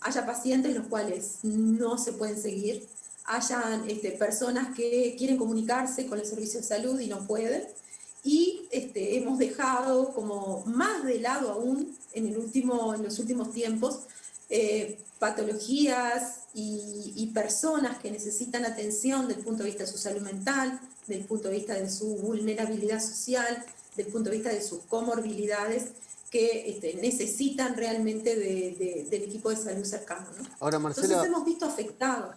haya pacientes los cuales no se pueden seguir, hayan personas que quieren comunicarse con el servicio de salud y no pueden, y hemos dejado como más de lado aún en los últimos tiempos patologías y personas que necesitan atención desde el punto de vista de su salud mental, desde el punto de vista de su vulnerabilidad social, desde el punto de vista de sus comorbilidades, que necesitan realmente del equipo de salud cercano, ¿no? Ahora, Marcela, entonces hemos visto afectados.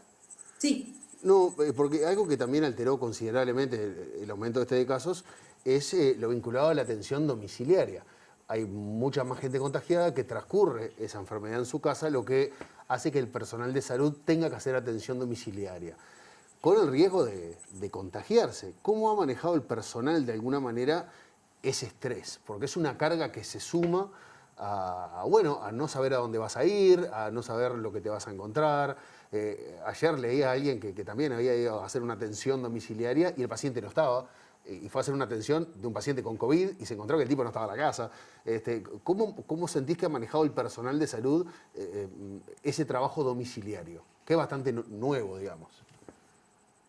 Sí. No, porque algo que también alteró considerablemente el aumento de casos es lo vinculado a la atención domiciliaria. Hay mucha más gente contagiada que transcurre esa enfermedad en su casa, lo que hace que el personal de salud tenga que hacer atención domiciliaria, con el riesgo de contagiarse. ¿Cómo ha manejado el personal de alguna manera ese estrés? Porque es una carga que se suma a no saber a dónde vas a ir, a no saber lo que te vas a encontrar. Ayer leí a alguien que también había ido a hacer una atención domiciliaria y el paciente no estaba, y fue a hacer una atención de un paciente con COVID y se encontró que el tipo no estaba en la casa. ¿Cómo sentís que ha manejado el personal de salud ese trabajo domiciliario? Que es bastante nuevo, digamos.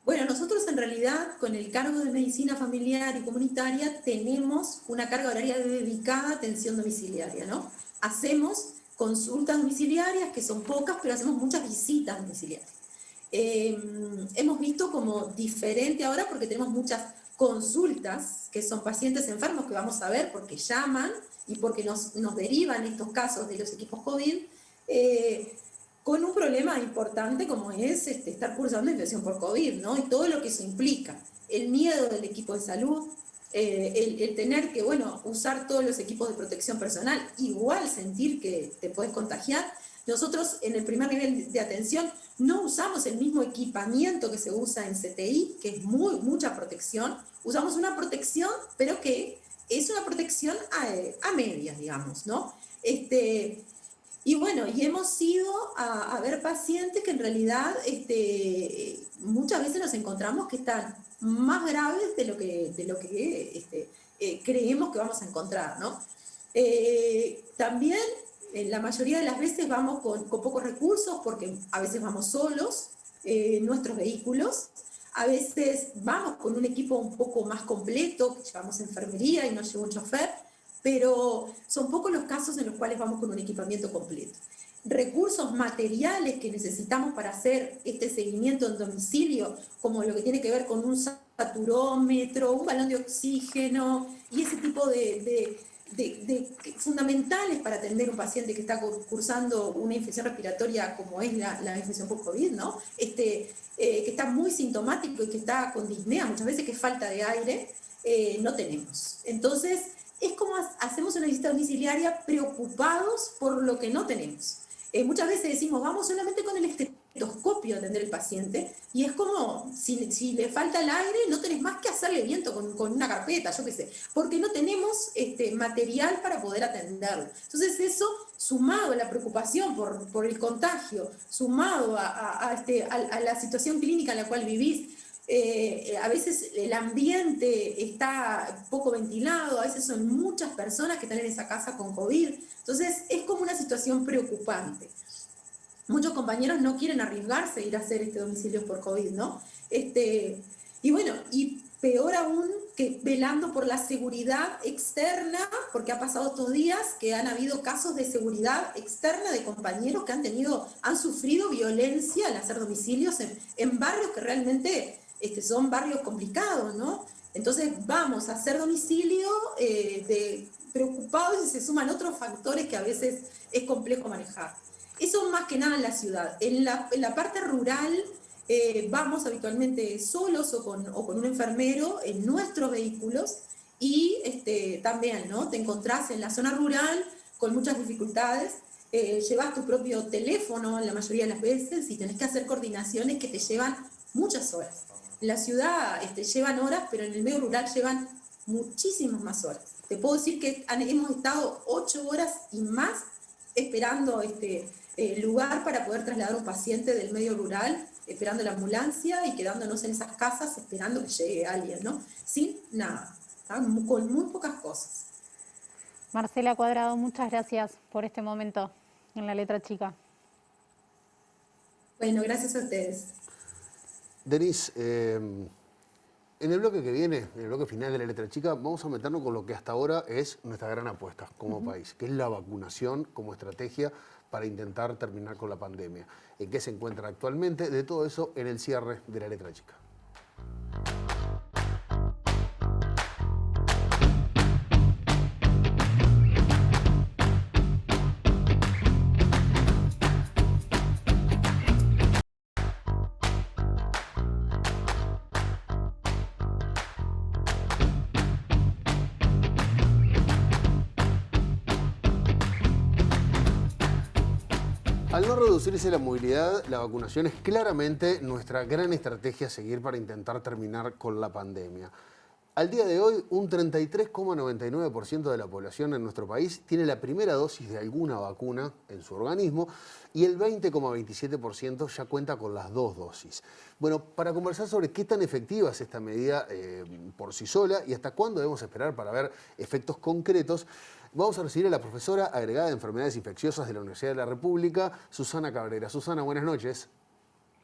Bueno, nosotros en realidad con el cargo de medicina familiar y comunitaria tenemos una carga horaria dedicada a atención domiciliaria, ¿no? Hacemos consultas domiciliarias, que son pocas, pero hacemos muchas visitas domiciliarias. Hemos visto como diferente ahora porque tenemos muchas consultas, que son pacientes enfermos que vamos a ver porque llaman y porque nos derivan estos casos de los equipos COVID, con un problema importante como es estar cursando infección por COVID, ¿no? Y todo lo que eso implica. El miedo del equipo de salud, el tener que, usar todos los equipos de protección personal, igual sentir que te puedes contagiar. Nosotros en el primer nivel de atención no usamos el mismo equipamiento que se usa en CTI, que es mucha protección. Usamos una protección, pero que es una protección a medias, digamos, ¿no? Y hemos ido a ver pacientes que en realidad muchas veces nos encontramos que están más graves de lo que creemos que vamos a encontrar, ¿no? También, la mayoría de las veces vamos con pocos recursos, porque a veces vamos solos, nuestros vehículos, a veces vamos con un equipo un poco más completo, que llevamos enfermería y nos lleva un chofer, pero son pocos los casos en los cuales vamos con un equipamiento completo. Recursos materiales que necesitamos para hacer este seguimiento en domicilio, como lo que tiene que ver con un saturómetro, un balón de oxígeno y ese tipo de fundamentales para atender a un paciente que está cursando una infección respiratoria como es la infección por COVID, ¿no? Que está muy sintomático y que está con disnea, muchas veces que es falta de aire, no tenemos. Entonces, es como hacemos una visita domiciliaria preocupados por lo que no tenemos. Muchas veces decimos, vamos solamente con el estetoscopio a atender al paciente, y es como, si le falta el aire, no tenés más que hacerle viento con una carpeta, yo qué sé, porque no tenemos material para poder atenderlo. Entonces eso, sumado a la preocupación por el contagio, sumado a la situación clínica en la cual vivís, a veces el ambiente está poco ventilado, a veces son muchas personas que están en esa casa con COVID, entonces es como una situación preocupante. Muchos compañeros no quieren arriesgarse a ir a hacer domicilios por COVID, ¿no? Y bueno, y peor aún que velando por la seguridad externa, porque ha pasado estos días que han habido casos de seguridad externa de compañeros que han sufrido violencia al hacer domicilios en barrios que realmente son barrios complicados, ¿no? Entonces vamos a hacer domicilio preocupados y se suman otros factores que a veces es complejo manejar. Eso más que nada en la ciudad. En la parte rural vamos habitualmente solos o con un enfermero en nuestros vehículos y también, ¿no? Te encontrás en la zona rural con muchas dificultades, llevas tu propio teléfono la mayoría de las veces y tenés que hacer coordinaciones que te llevan muchas horas. En la ciudad llevan horas, pero en el medio rural llevan muchísimas más horas. Te puedo decir que hemos estado 8 horas y más esperando lugar para poder trasladar a un paciente del medio rural, esperando la ambulancia y quedándonos en esas casas esperando que llegue alguien, ¿no? Sin nada, con muy pocas cosas. Marcela Cuadrado, muchas gracias por este momento en La Letra Chica. Bueno, gracias a ustedes. Denise, en el bloque que viene, en el bloque final de La Letra Chica, vamos a meternos con lo que hasta ahora es nuestra gran apuesta como país, que es la vacunación como estrategia para intentar terminar con la pandemia. ¿En qué se encuentra actualmente? De todo eso en el cierre de La Letra Chica. Al no reducirse la movilidad, la vacunación es claramente nuestra gran estrategia a seguir para intentar terminar con la pandemia. Al día de hoy, un 33,99% de la población en nuestro país tiene la primera dosis de alguna vacuna en su organismo y el 20,27% ya cuenta con las 2 dosis. Bueno, para conversar sobre qué tan efectiva es esta medida por sí sola y hasta cuándo debemos esperar para ver efectos concretos, vamos a recibir a la profesora agregada de Enfermedades Infecciosas de la Universidad de la República, Susana Cabrera. Susana, buenas noches.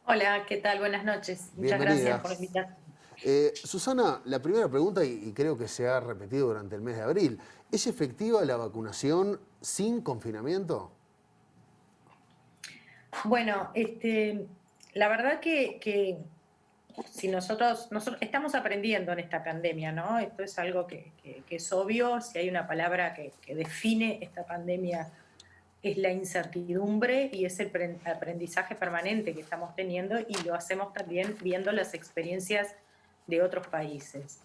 Hola, ¿qué tal? Buenas noches. Muchas gracias por invitarme. Susana, la primera pregunta, y creo que se ha repetido durante el mes de abril, ¿es efectiva la vacunación sin confinamiento? Bueno, la verdad que si nosotros estamos aprendiendo en esta pandemia, ¿no? Esto es algo que es obvio. Si hay una palabra que define esta pandemia es la incertidumbre y es el aprendizaje permanente que estamos teniendo, y lo hacemos también viendo las experiencias de otros países.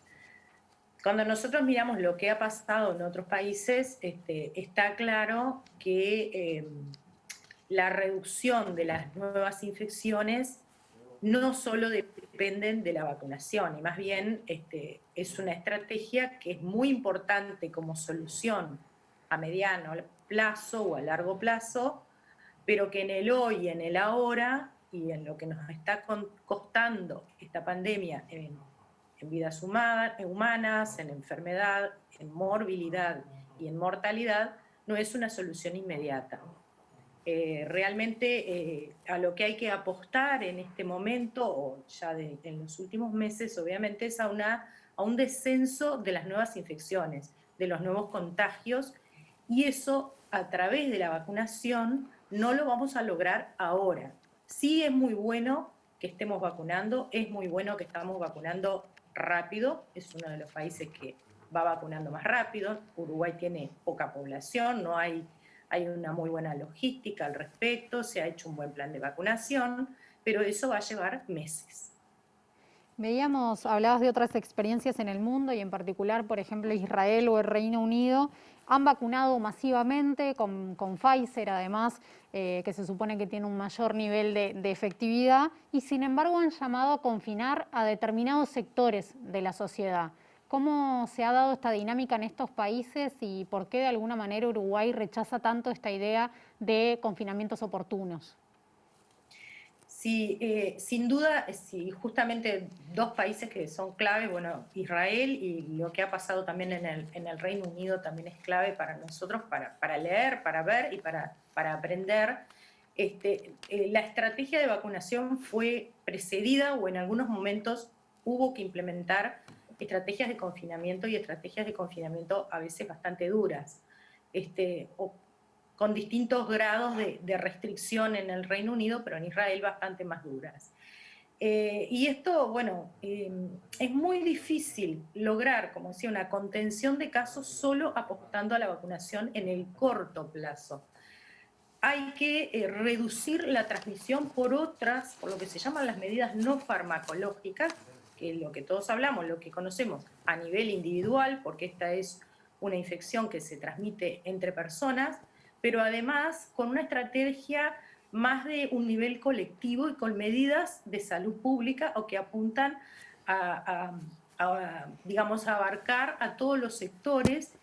Cuando nosotros miramos lo que ha pasado en otros países, está claro que la reducción de las nuevas infecciones no solo dependen de la vacunación, y más bien es una estrategia que es muy importante como solución a mediano plazo o a largo plazo, pero que en el hoy, en el ahora y en lo que nos está costando esta pandemia en vidas humanas, en enfermedad, en morbilidad y en mortalidad, no es una solución inmediata. Realmente a lo que hay que apostar en este momento, o ya en los últimos meses, obviamente, es a un descenso de las nuevas infecciones, de los nuevos contagios, y eso a través de la vacunación no lo vamos a lograr ahora. Sí es muy bueno que estemos vacunando, es muy bueno que estamos vacunando rápido, es uno de los países que va vacunando más rápido. Uruguay tiene poca población, no hay una muy buena logística al respecto, se ha hecho un buen plan de vacunación, pero eso va a llevar meses. Hablabas de otras experiencias en el mundo y en particular, por ejemplo, Israel o el Reino Unido han vacunado masivamente con Pfizer, además, que se supone que tiene un mayor nivel de efectividad, y sin embargo han llamado a confinar a determinados sectores de la sociedad. ¿Cómo se ha dado esta dinámica en estos países y por qué de alguna manera Uruguay rechaza tanto esta idea de confinamientos oportunos? Sí, sin duda, sí, justamente dos países que son clave, bueno, Israel y lo que ha pasado también en el Reino Unido también es clave para nosotros, para leer, para ver y para aprender. La estrategia de vacunación fue precedida o en algunos momentos hubo que implementar estrategias de confinamiento y estrategias de confinamiento a veces bastante duras, con distintos grados de restricción en el Reino Unido, pero en Israel bastante más duras. Y esto, bueno, es muy difícil lograr, como decía, una contención de casos solo apostando a la vacunación en el corto plazo. Hay que reducir la transmisión por lo que se llaman las medidas no farmacológicas, que es lo que todos hablamos, lo que conocemos a nivel individual, porque esta es una infección que se transmite entre personas, pero además con una estrategia más de un nivel colectivo y con medidas de salud pública o que apuntan digamos, a abarcar a todos los sectores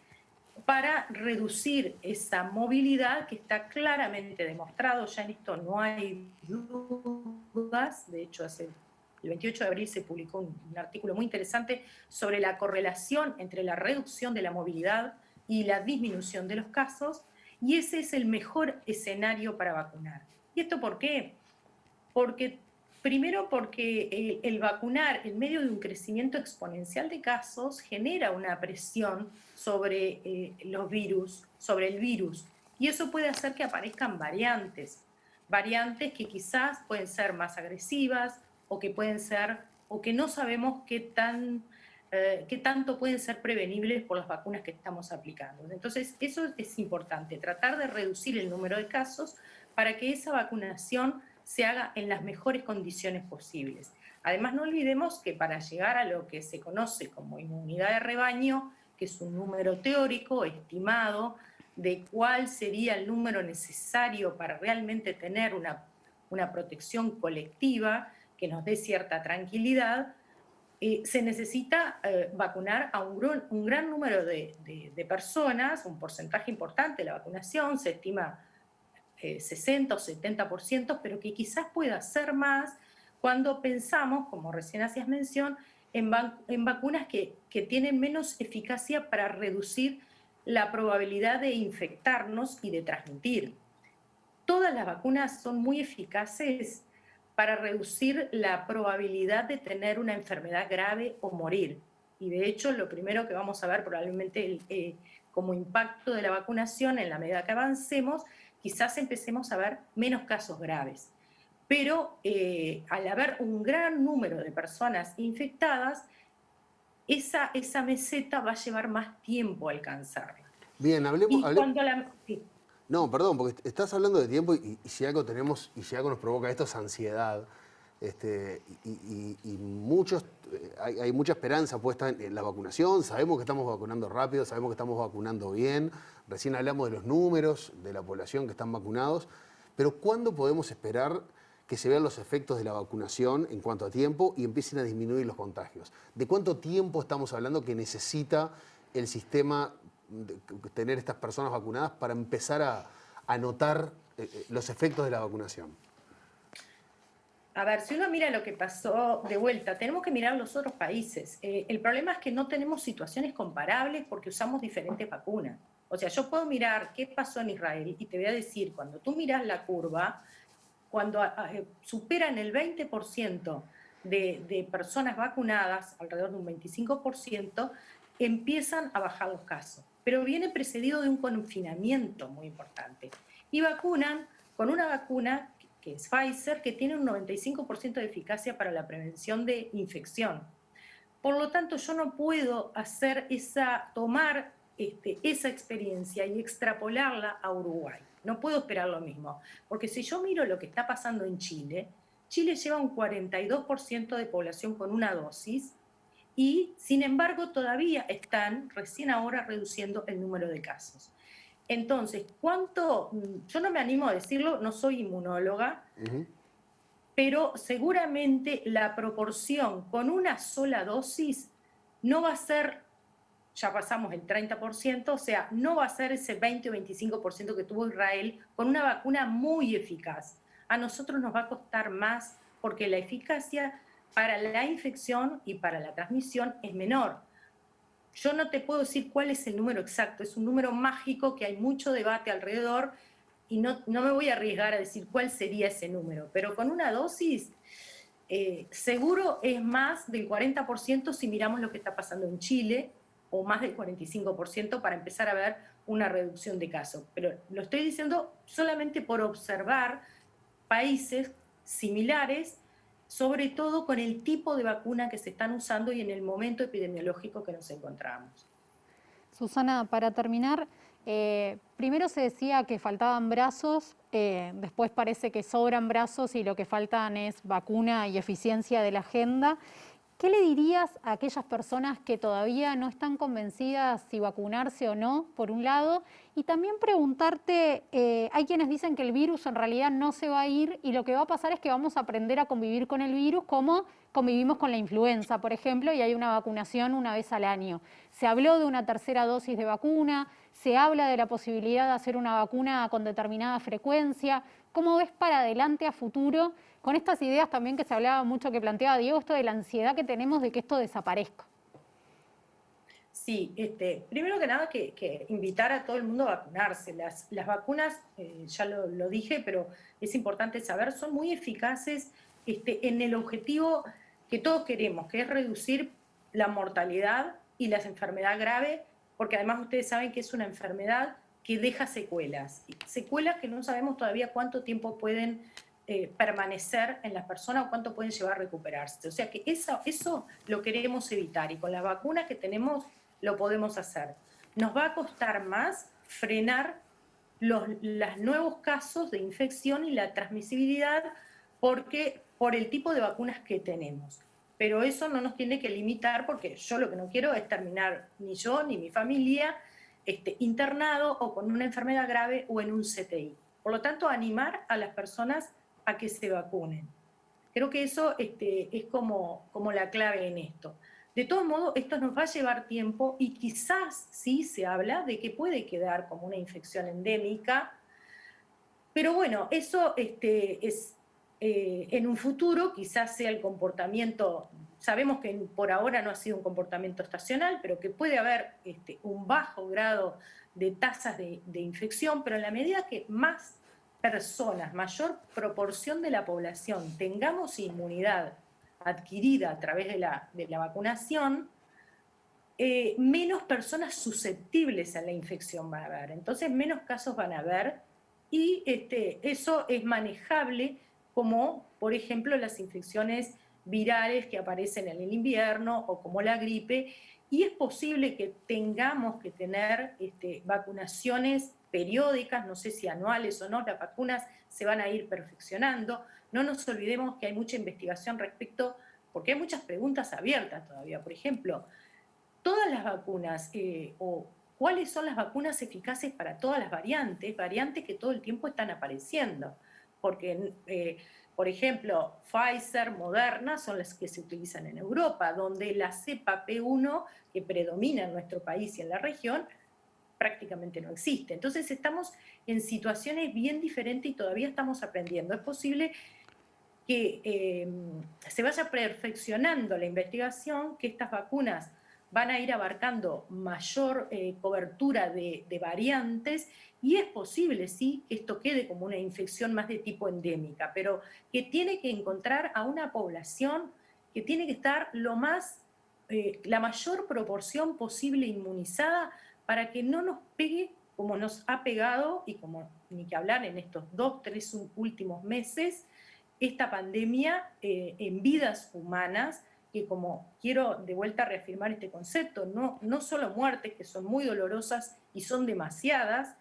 para reducir esa movilidad que está claramente demostrado, ya en esto no hay dudas. De hecho, el 28 de abril se publicó un artículo muy interesante sobre la correlación entre la reducción de la movilidad y la disminución de los casos, y ese es el mejor escenario para vacunar. ¿Y esto por qué? Primero porque el vacunar en medio de un crecimiento exponencial de casos genera una presión sobre los virus, sobre el virus, y eso puede hacer que aparezcan variantes que quizás pueden ser más agresivas o que no sabemos qué tanto pueden ser prevenibles por las vacunas que estamos aplicando. Entonces, eso es importante, tratar de reducir el número de casos para que esa vacunación se haga en las mejores condiciones posibles. Además, no olvidemos que para llegar a lo que se conoce como inmunidad de rebaño, que es un número teórico estimado de cuál sería el número necesario para realmente tener una protección colectiva que nos dé cierta tranquilidad, se necesita vacunar a un gran número de personas, un porcentaje importante de la vacunación, se estima 60 o 70%, pero que quizás pueda ser más cuando pensamos, como recién hacías mención, en vacunas que tienen menos eficacia para reducir la probabilidad de infectarnos y de transmitir. Todas las vacunas son muy eficaces para reducir la probabilidad de tener una enfermedad grave o morir. Y de hecho, lo primero que vamos a ver probablemente como impacto de la vacunación en la medida que avancemos, quizás empecemos a ver menos casos graves. Pero al haber un gran número de personas infectadas, esa meseta va a llevar más tiempo a alcanzarla. Bien, hablemos... Sí. No, perdón, porque estás hablando de tiempo y si algo tenemos y si algo nos provoca esto es ansiedad. Y hay mucha esperanza puesta en la vacunación. Sabemos que estamos vacunando rápido, sabemos que estamos vacunando bien. Recién hablamos de los números de la población que están vacunados. Pero ¿cuándo podemos esperar que se vean los efectos de la vacunación en cuanto a tiempo y empiecen a disminuir los contagios? ¿De cuánto tiempo estamos hablando que necesita el sistema tener estas personas vacunadas para empezar a notar los efectos de la vacunación? A ver, si uno mira lo que pasó de vuelta, tenemos que mirar los otros países. El problema es que no tenemos situaciones comparables porque usamos diferentes vacunas. O sea, yo puedo mirar qué pasó en Israel y te voy a decir, cuando tú miras la curva, cuando superan el 20% de personas vacunadas, alrededor de un 25%, empiezan a bajar los casos. Pero viene precedido de un confinamiento muy importante. Y vacunan con una vacuna que es Pfizer, que tiene un 95% de eficacia para la prevención de infección. Por lo tanto, yo no puedo tomar esa experiencia y extrapolarla a Uruguay. No puedo esperar lo mismo, porque si yo miro lo que está pasando en Chile, Chile lleva un 42% de población con una dosis y, sin embargo, todavía están recién ahora reduciendo el número de casos. Entonces, yo no me animo a decirlo, no soy inmunóloga, pero seguramente la proporción con una sola dosis no va a ser, ya pasamos el 30%, o sea, no va a ser ese 20 o 25% que tuvo Israel con una vacuna muy eficaz. A nosotros nos va a costar más porque la eficacia para la infección y para la transmisión es menor. Yo no te puedo decir cuál es el número exacto, es un número mágico que hay mucho debate alrededor y no me voy a arriesgar a decir cuál sería ese número, pero con una dosis seguro es más del 40% si miramos lo que está pasando en Chile, o más del 45% para empezar a ver una reducción de casos. Pero lo estoy diciendo solamente por observar países similares, sobre todo con el tipo de vacuna que se están usando y en el momento epidemiológico que nos encontramos. Susana, para terminar, primero se decía que faltaban brazos, después parece que sobran brazos y lo que faltan es vacuna y eficiencia de la agenda. ¿Qué le dirías a aquellas personas que todavía no están convencidas si vacunarse o no, por un lado? Y también preguntarte, hay quienes dicen que el virus en realidad no se va a ir y lo que va a pasar es que vamos a aprender a convivir con el virus como convivimos con la influenza, por ejemplo, y hay una vacunación una vez al año. Se habló de una tercera dosis de vacuna, se habla de la posibilidad de hacer una vacuna con determinada frecuencia. ¿Cómo ves para adelante a futuro con estas ideas también que se hablaba mucho, que planteaba Diego, esto de la ansiedad que tenemos de que esto desaparezca? Sí, primero que nada que invitar a todo el mundo a vacunarse. Las vacunas, ya lo dije, pero es importante saber, son muy eficaces en el objetivo que todos queremos, que es reducir la mortalidad y la enfermedad grave, porque además ustedes saben que es una enfermedad que deja secuelas que no sabemos todavía cuánto tiempo pueden permanecer en las personas o cuánto pueden llevar a recuperarse. O sea que eso lo queremos evitar y con las vacunas que tenemos lo podemos hacer. Nos va a costar más frenar los nuevos casos de infección y la transmisibilidad por el tipo de vacunas que tenemos. Pero eso no nos tiene que limitar porque yo lo que no quiero es terminar ni yo ni mi familia internado o con una enfermedad grave o en un CTI. Por lo tanto, animar a las personas a que se vacunen. Creo que eso es como la clave en esto. De todos modos, esto nos va a llevar tiempo y quizás sí se habla de que puede quedar como una infección endémica, pero bueno, eso es en un futuro, quizás sea el comportamiento, sabemos que por ahora no ha sido un comportamiento estacional, pero que puede haber un bajo grado de tasas de infección, pero en la medida que más personas, mayor proporción de la población tengamos inmunidad adquirida a través de la vacunación, menos personas susceptibles a la infección van a haber. Entonces, menos casos van a haber y eso es manejable como, por ejemplo, las infecciones virales que aparecen en el invierno o como la gripe. Y es posible que tengamos que tener vacunaciones periódicas, no sé si anuales o no, las vacunas se van a ir perfeccionando. No nos olvidemos que hay mucha investigación respecto, porque hay muchas preguntas abiertas todavía. Por ejemplo, todas las vacunas o cuáles son las vacunas eficaces para todas las variantes que todo el tiempo están apareciendo. Porque, por ejemplo, Pfizer, Moderna son las que se utilizan en Europa, donde la cepa P1 que predomina en nuestro país y en la región prácticamente no existe. Entonces estamos en situaciones bien diferentes y todavía estamos aprendiendo. Es posible que se vaya perfeccionando la investigación, que estas vacunas van a ir abarcando mayor cobertura de variantes y es posible, sí, que esto quede como una infección más de tipo endémica, pero que tiene que encontrar a una población que tiene que estar la mayor proporción posible inmunizada para que no nos pegue como nos ha pegado y como ni que hablar en estos 2-3 últimos meses, esta pandemia en vidas humanas que, como quiero de vuelta reafirmar este concepto, no solo muertes, que son muy dolorosas y son demasiadas,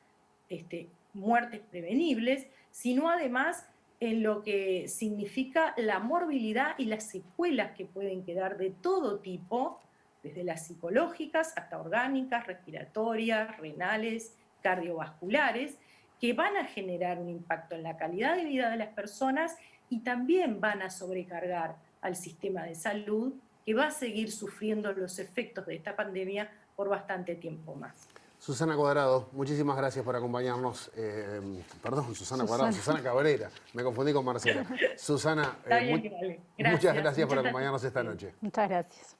muertes prevenibles, sino además en lo que significa la morbilidad y las secuelas que pueden quedar de todo tipo, desde las psicológicas hasta orgánicas, respiratorias, renales, cardiovasculares, que van a generar un impacto en la calidad de vida de las personas y también van a sobrecargar al sistema de salud, que va a seguir sufriendo los efectos de esta pandemia por bastante tiempo más. Susana Cuadrado, muchísimas gracias por acompañarnos. Susana Cuadrado, Susana Cabrera, me confundí con Marcela. Susana, muchas gracias por acompañarnos esta noche. Muchas gracias.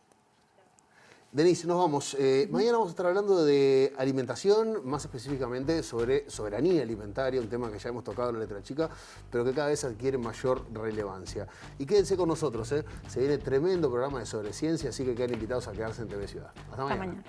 Denise, nos vamos. Mañana vamos a estar hablando de alimentación, más específicamente sobre soberanía alimentaria, un tema que ya hemos tocado en la letra chica, pero que cada vez adquiere mayor relevancia. Y quédense con nosotros, se viene tremendo programa de Sobreciencia, así que quedan invitados a quedarse en TV Ciudad. Hasta mañana.